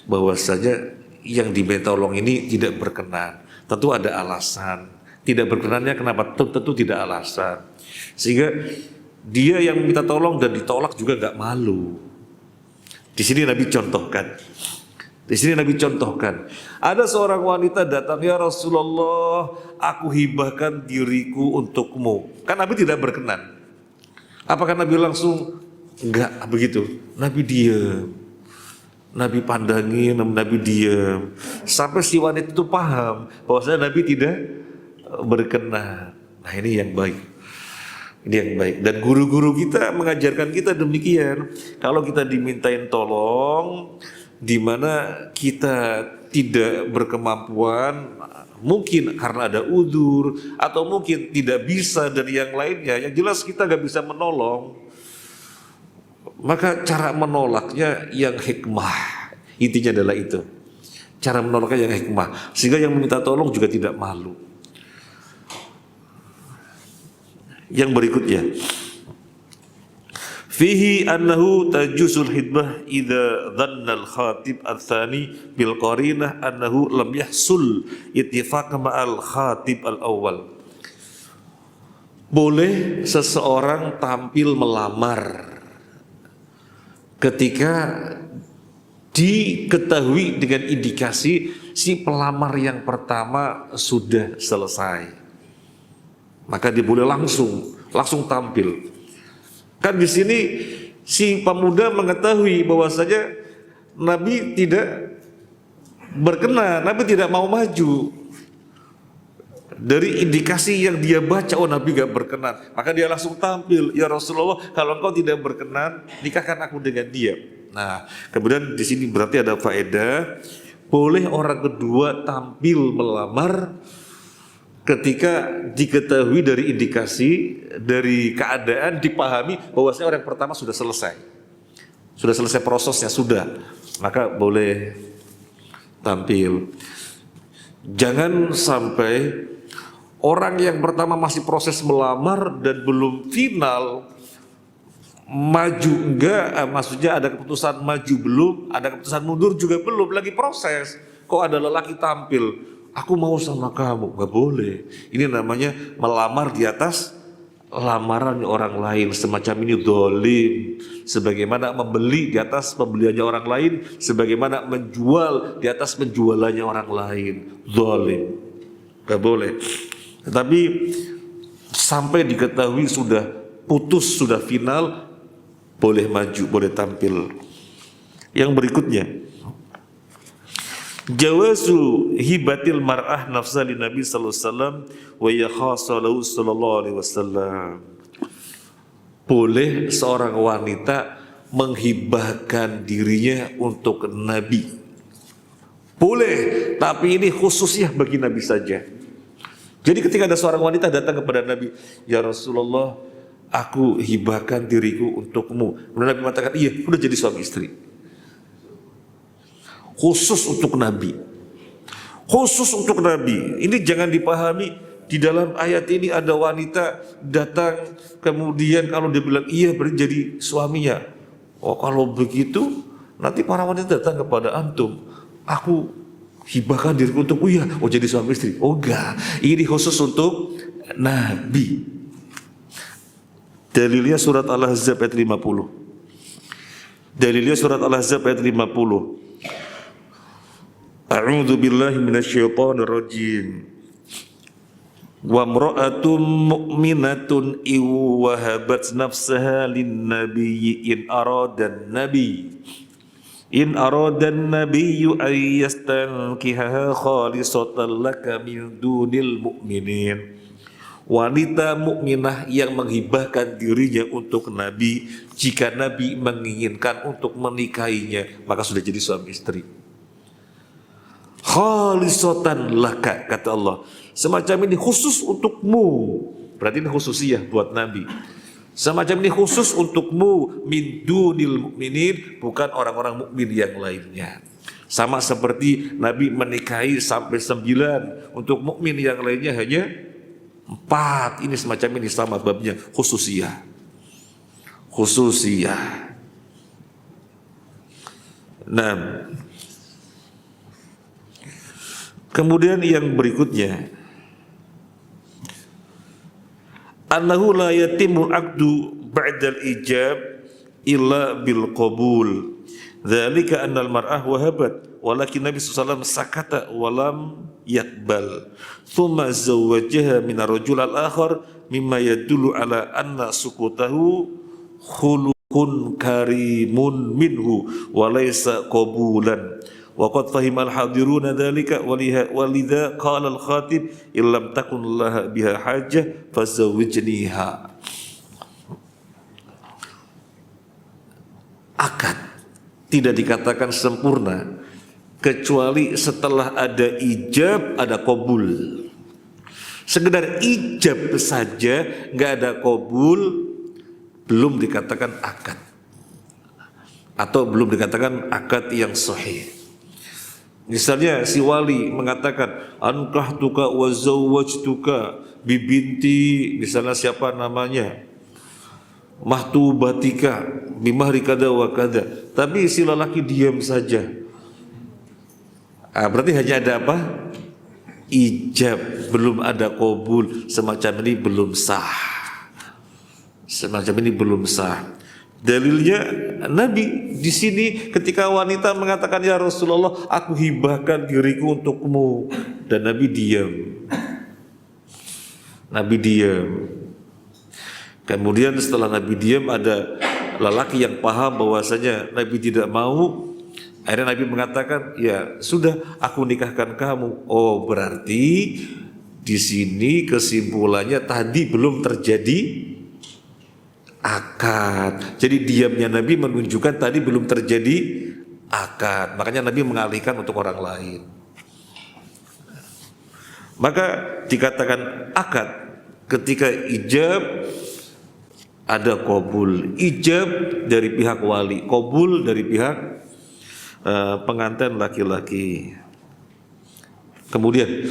B: bahwasanya yang diminta tolong ini tidak berkenan. Tentu ada alasan. Tidak berkenannya kenapa? Tentu tidak alasan. Sehingga dia yang minta tolong dan ditolak juga gak malu. Di sini Nabi contohkan. Ada seorang wanita datang, ya Rasulullah, aku hibahkan diriku untukmu. Kan Nabi tidak berkenan. Apakah Nabi langsung? Enggak begitu. Nabi diam. Nabi pandangin, Nabi diam. Sampai si wanita itu paham bahwasanya Nabi tidak berkenan. Nah ini yang baik. Ini yang baik. Dan guru-guru kita mengajarkan kita demikian. Kalau kita dimintain tolong, di mana kita tidak berkemampuan, mungkin karena ada udzur atau mungkin tidak bisa dan yang lainnya, yang jelas kita gak bisa menolong, maka cara menolaknya yang hikmah. Intinya adalah itu. Cara menolaknya yang hikmah, sehingga yang meminta tolong juga tidak malu. Yang berikutnya, fihi annahu tajusul khidbah idza dhanna al-khatib ats-tsani bil qarinah annahu lam yahsul ittifaq ma'al khatib al-awwal. Boleh seseorang tampil melamar ketika diketahui dengan indikasi si pelamar yang pertama sudah selesai. Maka dia boleh langsung tampil. Kan di sini si pemuda mengetahui bahwasanya Nabi tidak berkenan, Nabi tidak mau maju. Dari indikasi yang dia baca, oh Nabi gak berkenan, maka dia langsung tampil. Ya Rasulullah, kalau engkau tidak berkenan, nikahkan aku dengan dia. Nah, kemudian di sini berarti ada faedah, boleh orang kedua tampil melamar ketika diketahui dari indikasi, dari keadaan dipahami bahwasanya orang pertama sudah selesai prosesnya, maka boleh tampil. Jangan sampai orang yang pertama masih proses melamar dan belum final, maju enggak, maksudnya ada keputusan maju belum, ada keputusan mundur juga belum, lagi proses. Kok ada lelaki tampil, aku mau sama kamu, gak boleh. Ini namanya melamar di atas lamaran orang lain. Semacam ini dolim. Sebagaimana membeli di atas pembeliannya orang lain, sebagaimana menjual di atas penjualannya orang lain. Dolim. Gak boleh. Tetapi sampai diketahui sudah putus, sudah final, boleh maju, boleh tampil. Yang berikutnya, jawazu hibatil mar'ah nafsa li Nabi sallallahu alaihi wasallam wa ya khasalahu sallallahu alaihi wasallam. Boleh seorang wanita menghibahkan dirinya untuk Nabi. Boleh, tapi ini khususnya bagi Nabi saja. Jadi ketika ada seorang wanita datang kepada Nabi, ya Rasulullah, aku hibahkan diriku untukmu. Kemudian Nabi mengatakan, iya, udah jadi suami istri. Khusus untuk Nabi. Khusus untuk Nabi. Ini jangan dipahami di dalam ayat ini ada wanita datang kemudian kalau dia bilang iya berarti jadi suaminya. Oh kalau begitu nanti para wanita datang kepada antum, aku hibahkan diriku untuk iya, oh jadi suami istri. Oh enggak, ini khusus untuk Nabi. Dalilnya surat Al-Ahzab ayat 50. Dalilnya surat Al-Ahzab ayat 50. A'udzu billahi minasyaitonir rajim. Wa imra'atun mu'minatun wahabat nafsaha lin-nabiyyi in aradan nabiyyu ay yastankihaha khalisatan laka min dunil mu'minin. Wanita mukminah yang menghibahkan dirinya untuk Nabi, jika Nabi menginginkan untuk menikahinya, maka sudah jadi suami istri. Khalisatan laka, kata Allah, semacam ini khusus untukmu. Berarti ini khususiyah buat Nabi. Semacam ini khusus untukmu, min dunil mu'minin, bukan orang-orang mukmin yang lainnya. Sama seperti Nabi menikahi sampai 9, untuk mukmin yang lainnya hanya 4. Ini semacam ini, sama babnya, khususiyah. Khususiyah. Nah, kemudian yang berikutnya, annahu la yatimul aqdu ba'dal ijab illa bil qabul. Dzalika annal mar'ah wahabat walakin Nabi sallallahu alaihi wasallam sakata wa lam yaqbal. Thumma zawwajaha min ar-rajul al-akhar mimma yadullu ala anna sukutahu khuluqun karimun minhu wa laysa qabulan. Wa qad fahima al-hadiruna dzalika walidha qala al-khatib illam takun laha biha hajah fazawwijniha. Akad tidak dikatakan sempurna kecuali setelah ada ijab, ada qabul. Sekedar ijab saja nggak ada qabul, belum dikatakan akad, atau belum dikatakan akad yang sahih. Misalnya si wali mengatakan ankahtuka wa zawwajtuka bibinti, misalnya siapa namanya, mahtubatika bimahri kada wa kada, tapi si lelaki diam saja. Berarti hanya ada apa? Ijab, belum ada qabul. Semacam ini belum sah. Semacam ini belum sah. Dalilnya Nabi di sini ketika wanita mengatakan, ya Rasulullah, aku hibahkan diriku untukmu, dan Nabi diam. Nabi diam. Kemudian setelah Nabi diam, ada lelaki yang paham bahwasanya Nabi tidak mau. Akhirnya Nabi mengatakan, ya sudah, aku nikahkan kamu. Oh, berarti di sini kesimpulannya tadi belum terjadi akad. Jadi diamnya Nabi menunjukkan tadi belum terjadi akad. Makanya Nabi mengalihkan untuk orang lain. Maka dikatakan akad ketika ijab ada qabul. Ijab dari pihak wali, qabul dari pihak pengantin laki-laki. Kemudian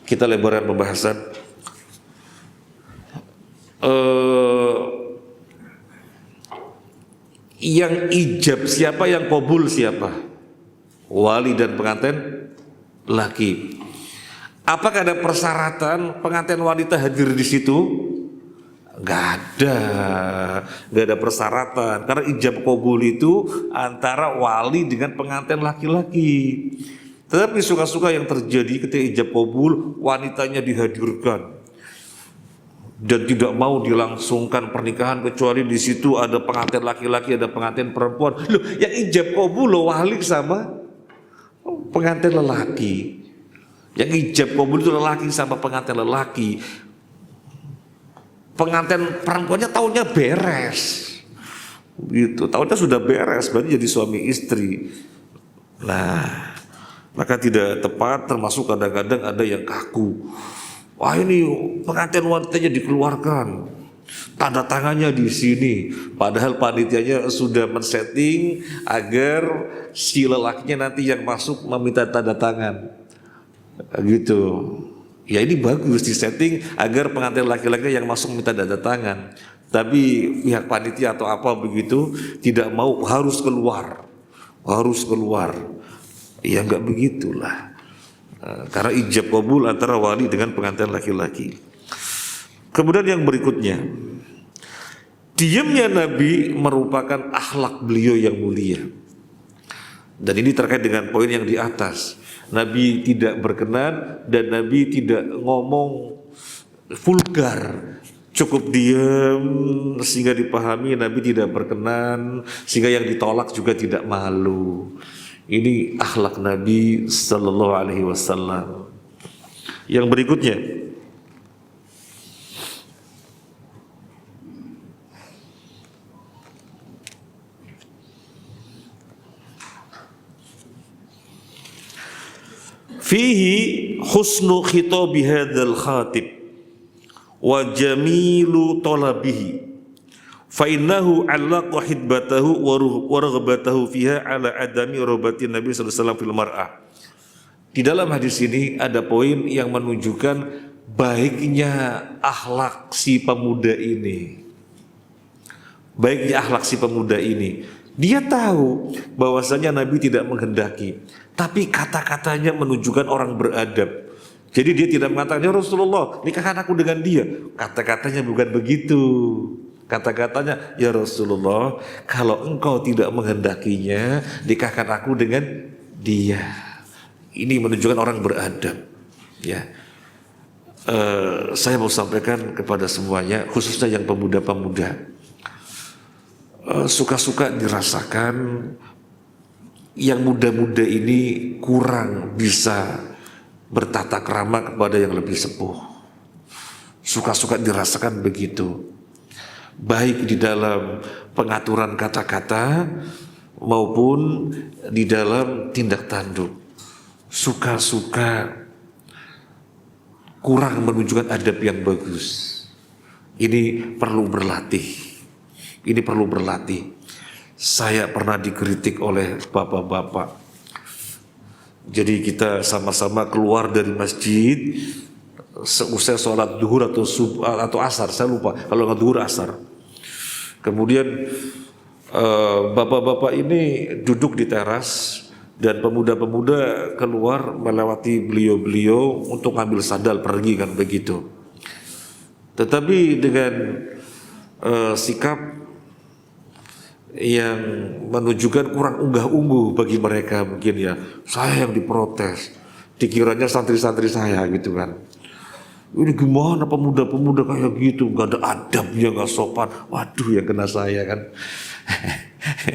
B: kita lebarkan pembahasan. Yang ijab siapa, yang qabul siapa? Wali dan pengantin laki. Apakah ada persyaratan pengantin wanita hadir di situ? Gak ada persyaratan. Karena ijab qabul itu antara wali dengan pengantin laki-laki. Tetapi suka-suka yang terjadi ketika ijab qabul, wanitanya dihadirkan dan tidak mau dilangsungkan pernikahan kecuali di situ ada pengantin laki-laki, ada pengantin perempuan. Loh, yang ijab qabul loh, wali sama pengantin lelaki. Yang ijab qabul itu lelaki sama pengantin lelaki. Pengantin perempuannya tahunnya beres, gitu. Tahunnya sudah beres, berarti jadi suami istri. Nah, maka tidak tepat. Termasuk kadang-kadang ada yang kaku. Wah, ini pengantin wanitanya dikeluarkan, tanda tangannya di sini, padahal panitianya sudah men-setting agar si lelakinya nanti yang masuk meminta tanda tangan, gitu. Ya ini bagus di-setting agar pengantin laki-laki yang masuk meminta tanda tangan, tapi pihak panitia atau apa begitu tidak mau, harus keluar. Ya nggak begitulah. Karena ijab qabul antara wali dengan pengantin laki-laki. Kemudian yang berikutnya, diamnya Nabi merupakan akhlak beliau yang mulia. Dan ini terkait dengan poin yang di atas. Nabi tidak berkenan dan Nabi tidak ngomong vulgar, cukup diam sehingga dipahami Nabi tidak berkenan, sehingga yang ditolak juga tidak malu. Ini akhlak Nabi sallallahu alaihi wasallam. Yang berikutnya, fihi husnu khitabi hadzal khatib wa jamilu talabihi fa innahu allaqa hidbatahu wa raghbatahu fiha ala adami rabati Nabi sallallahu alaihi wasallam fil mar'ah. Di dalam hadis ini ada poin yang menunjukkan baiknya akhlak si pemuda ini. Baiknya akhlak si pemuda ini. Dia tahu bahwasanya Nabi tidak menghendaki, tapi kata-katanya menunjukkan orang beradab. Jadi dia tidak mengatakan, ya Rasulullah, nikahkan aku dengan dia. Kata-katanya bukan begitu. Kata-katanya, ya Rasulullah, kalau engkau tidak menghendakinya, nikahkan aku dengan dia. Ini menunjukkan orang beradab. Ya, saya mau sampaikan kepada semuanya, khususnya yang pemuda-pemuda, suka-suka dirasakan yang muda-muda ini kurang bisa bertata krama kepada yang lebih sepuh. Suka-suka dirasakan begitu, baik di dalam pengaturan kata-kata maupun di dalam tindak tanduk. Suka-suka kurang menunjukkan adab yang bagus. Ini perlu berlatih. Ini perlu berlatih. Saya pernah dikritik oleh bapak-bapak. Jadi kita sama-sama keluar dari masjid seusai sholat duhur atau asar, saya lupa. Kalau nggak duhur asar. Kemudian bapak-bapak ini duduk di teras dan pemuda-pemuda keluar melewati beliau-beliau untuk ngambil sandal pergi, kan begitu. Tetapi dengan sikap yang menunjukkan kurang unggah-ungguh bagi mereka mungkin ya. Saya yang diprotes, dikiranya santri-santri saya gitu kan. Ini gimana pemuda-pemuda kayak gitu, gak ada adabnya, gak sopan. Waduh, yang kena saya kan.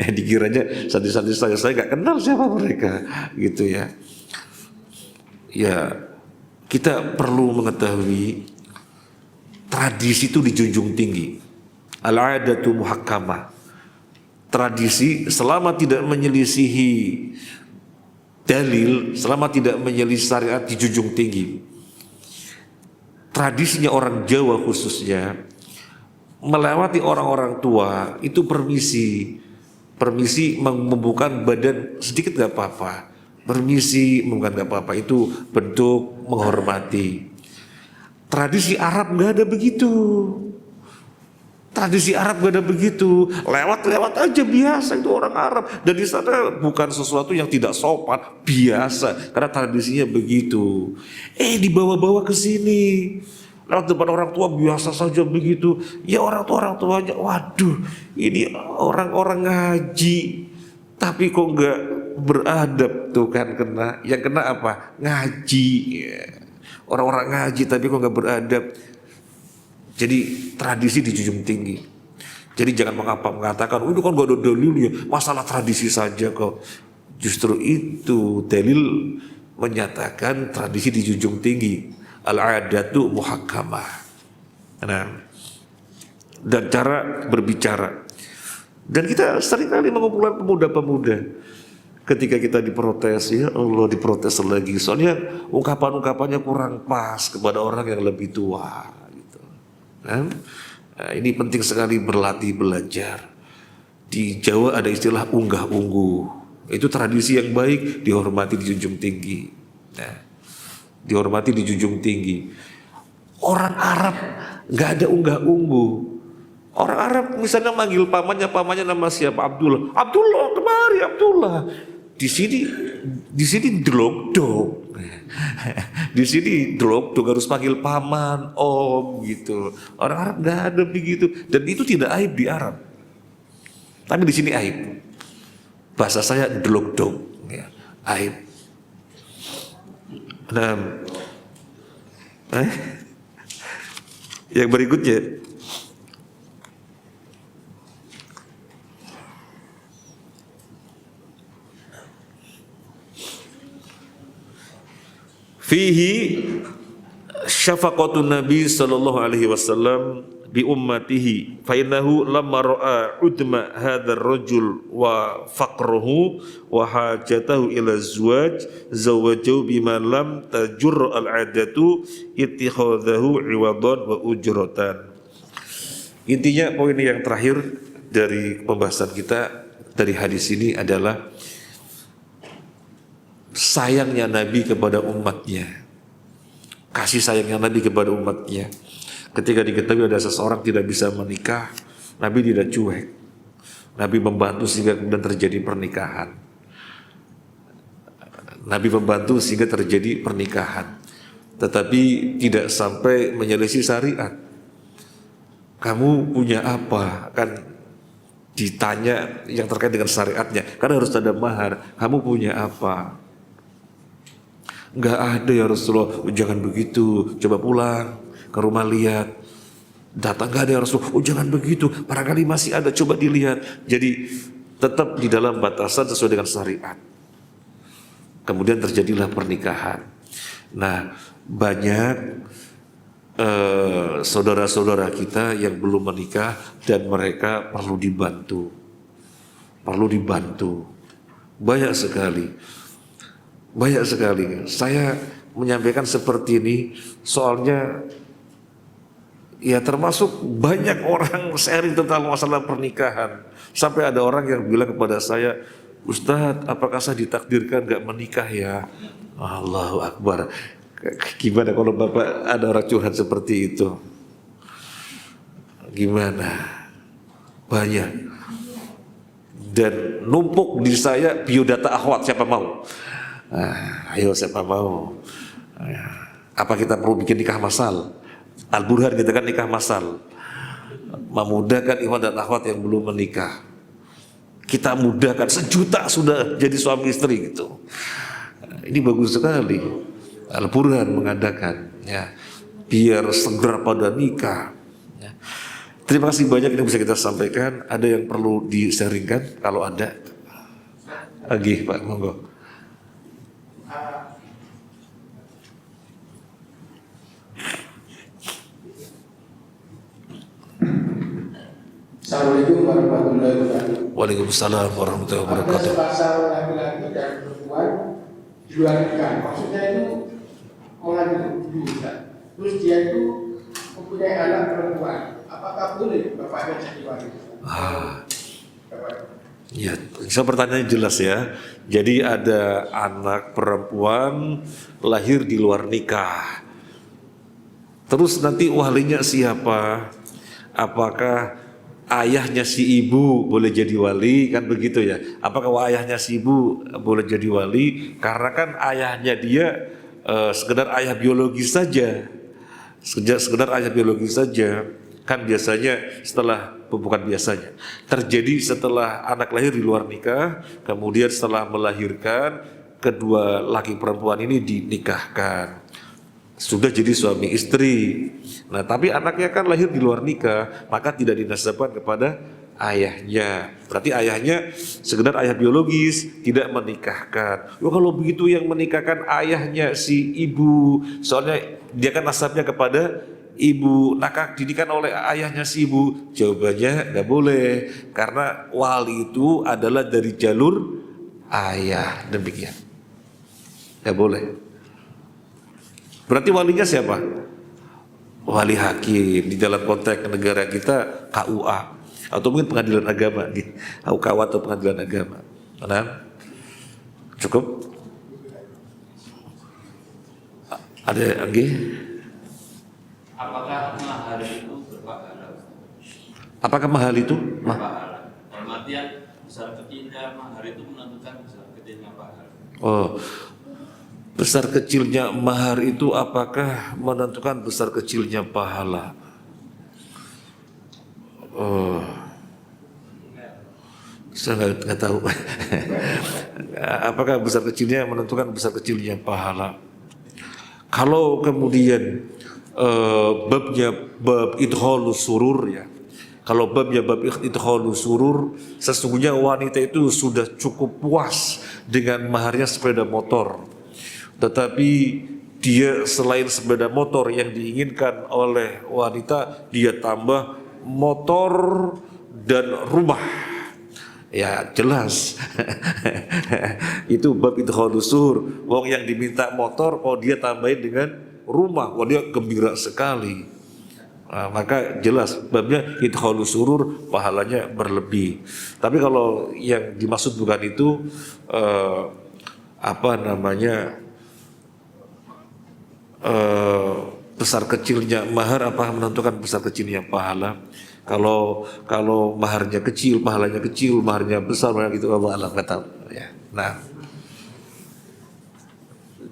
B: Dikiranya santri-santri saya gak kenal siapa mereka gitu ya. Ya, kita perlu mengetahui tradisi itu dijunjung tinggi. Al-adatu muhakkamah. Tradisi selama tidak menyelisihi dalil, selama tidak menyelisihi syariat, dijunjung tinggi. Tradisinya orang Jawa khususnya, melewati orang-orang tua itu permisi membuka badan sedikit gak apa-apa, permisi membuka gak apa-apa, itu bentuk menghormati. Tradisi Arab gak ada begitu. Tradisi Arab gak ada begitu, lewat-lewat aja biasa, itu orang Arab. Dan di sana bukan sesuatu yang tidak sopan, biasa, karena tradisinya begitu. Dibawa-bawa ke sini, lewat depan orang tua biasa saja begitu. Ya orang tuanya, waduh, ini orang-orang ngaji, tapi kok nggak beradab tuh kan kena. Yang kena apa? Ngaji. Orang-orang ngaji tapi kok nggak beradab. Jadi tradisi dijunjung tinggi. Jadi jangan mengatakan, itu kan gak ada dalilnya, masalah tradisi saja kok. Justru itu dalil menyatakan tradisi dijunjung tinggi. Al-adatu muhakkamah. Nah, dan cara berbicara. Dan kita seringkali mengumpulkan pemuda-pemuda. Ketika kita diprotes, ya Allah diprotes lagi. Soalnya ungkapan-ungkapannya kurang pas kepada orang yang lebih tua. Nah, ini penting sekali berlatih belajar. Di Jawa ada istilah unggah-ungguh. Itu tradisi yang baik, dihormati, dijunjung tinggi. Nah, dihormati, dijunjung tinggi. Orang Arab nggak ada unggah-ungguh. Orang Arab misalnya manggil pamannya nama siapa? Abdullah. Abdullah kemari Abdullah. Di sini dlog-dog. Di sini dlog-dog harus panggil paman, om gitu. Orang Arab nggak ada begitu, dan itu tidak aib di Arab. Tapi di sini aib. Bahasa saya dlog-dog, ya, aib. Nah, yang berikutnya, fihi syafaqatun Nabi sallallahu alaihi wasallam bi ummatihi fa innahu lamma ra'a udma hadzal rajul wa faqruhu wa hajatahu ila zuwaj zawwajahu bima lam tajur al adatu ittikhadhahu iwadan wa ujratan. Intinya poin yang terakhir dari pembahasan kita dari hadis ini adalah sayangnya Nabi kepada umatnya, kasih sayangnya Nabi kepada umatnya. Ketika diketahui ada seseorang tidak bisa menikah, Nabi tidak cuek. Nabi membantu sehingga kemudian terjadi pernikahan. Nabi membantu sehingga terjadi pernikahan. Tetapi tidak sampai menyelisih syariat. Kamu punya apa? Kan ditanya yang terkait dengan syariatnya. Karena harus ada mahar. Kamu punya apa? Enggak ada ya Rasulullah. Jangan begitu. Coba pulang ke rumah lihat. Datang enggak ada ya Rasulullah. Oh jangan begitu. Barangkali masih ada. Coba dilihat. Jadi tetap di dalam batasan sesuai dengan syariat. Kemudian terjadilah pernikahan. Nah, banyak saudara-saudara kita yang belum menikah dan mereka perlu dibantu. Perlu dibantu. Banyak sekali. Banyak sekali. Saya menyampaikan seperti ini soalnya ya termasuk banyak orang sharing tentang masalah pernikahan. Sampai ada orang yang bilang kepada saya, Ustadz, apakah saya ditakdirkan gak menikah ya? Allahu Akbar. Gimana kalau Bapak ada orang curhat seperti itu? Gimana? Banyak. Dan numpuk di saya biodata akhwat, siapa mau? Ayo siapa mau? Apa kita perlu bikin nikah masal? Al-Burhan kita kan nikah masal, memudahkan ikhwan dan akhwat yang belum menikah. Kita mudahkan, 1 juta sudah jadi suami istri gitu. Ini bagus sekali. Al-Burhan mengadakan, ya, biar segera pada nikah. Ya. Terima kasih banyak yang bisa kita sampaikan. Ada yang perlu di-sharingkan? Kalau ada, lagi Pak, monggo.
C: Assalamualaikum warahmatullahi wabarakatuh.
B: Waalaikumsalam warahmatullahi wabarakatuh.
C: Ada pasal laki-laki dan perempuan di luar nikah. Maksudnya itu mengandung juga. Terus dia itu mempunyai anak perempuan. Apakah boleh bapaknya jadi wali?
B: Ya, saya pertanyaannya jelas ya. Jadi ada anak perempuan lahir di luar nikah. Terus nanti walinya siapa? Apakah ayahnya si ibu boleh jadi wali, kan begitu ya? Apakah ayahnya si ibu boleh jadi wali? Karena kan ayahnya dia sekedar ayah biologis saja, sekedar ayah biologis saja. Kan biasanya terjadi setelah anak lahir di luar nikah, kemudian setelah melahirkan kedua laki perempuan ini dinikahkan. Sudah jadi suami istri. Nah, tapi anaknya kan lahir di luar nikah, maka tidak dinasabkan kepada ayahnya. Berarti ayahnya sekedar ayah biologis, tidak menikahkan. Kalau begitu yang menikahkan ayahnya si ibu, soalnya dia kan nasabnya kepada ibu, nakah didikan oleh ayahnya si ibu. Jawabannya nggak boleh, karena wali itu adalah dari jalur ayah, demikian. Nggak boleh. Berarti walinya siapa? Wali hakim. Di dalam konteks negara kita KUA atau mungkin pengadilan agama, KUA atau pengadilan agama. Nah, cukup? Ada lagi?
D: Apakah mahar itu berpahala?
B: Apakah mahal itu?
D: Berpahala. Dalam artian besar kecilnya mahar itu menentukan besar kecilnya pahala.
B: Oh. Besar kecilnya mahar itu apakah menentukan besar kecilnya pahala? Oh, saya nggak tahu. Apakah besar kecilnya menentukan besar kecilnya pahala? Kalau kemudian babnya bab idkhalus surur ya. Kalau babnya bab idkhalus surur, sesungguhnya wanita itu sudah cukup puas dengan maharnya sepeda motor. Tetapi dia selain sepeda motor yang diinginkan oleh wanita, dia tambah motor dan rumah. Ya jelas. Itu bab idkhalus surur. Wong yang diminta motor, kalau dia tambahin dengan rumah, wah dia gembira sekali. Nah, maka jelas babnya idkhalus surur, pahalanya berlebih. Tapi kalau yang dimaksud bukan itu, besar kecilnya mahar apa menentukan besar kecilnya pahala. Kalau maharnya kecil, pahalanya kecil, maharnya besar, maharnya gitu, Allah alam kata ya. Nah,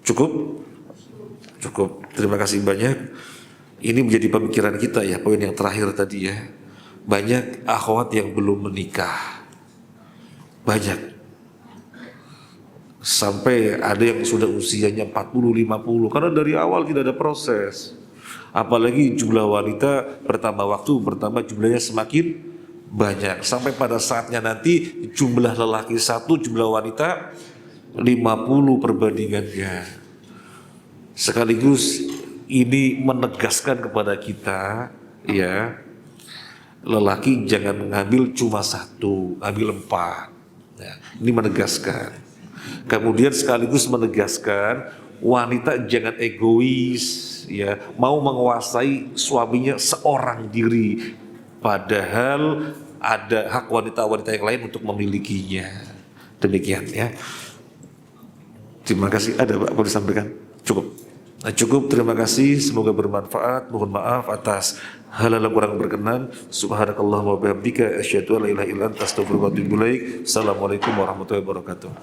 B: cukup. Terima kasih banyak. Ini menjadi pemikiran kita ya, poin yang terakhir tadi ya. Banyak akhwat yang belum menikah. Banyak. Sampai ada yang sudah usianya 40-50 karena dari awal tidak ada proses. Apalagi jumlah wanita bertambah waktu, bertambah jumlahnya semakin banyak. Sampai pada saatnya nanti jumlah lelaki satu, jumlah wanita 50 perbandingannya. Sekaligus ini menegaskan kepada kita ya, lelaki jangan mengambil cuma satu, ambil 4 ya, ini menegaskan. Kemudian sekaligus menegaskan wanita jangan egois ya, mau menguasai suaminya seorang diri, padahal ada hak wanita-wanita yang lain untuk memilikinya. Demikian ya. Terima kasih. Ada Pak, boleh disampaikan? Cukup. Nah, cukup, terima kasih, semoga bermanfaat. Mohon maaf atas hal-hal yang kurang berkenan. Subhanakallahumma wa bihamdika asyhadu an la ilaha illa anta astaghfiruka wa atubu ilaik. Assalamualaikum warahmatullahi wabarakatuh.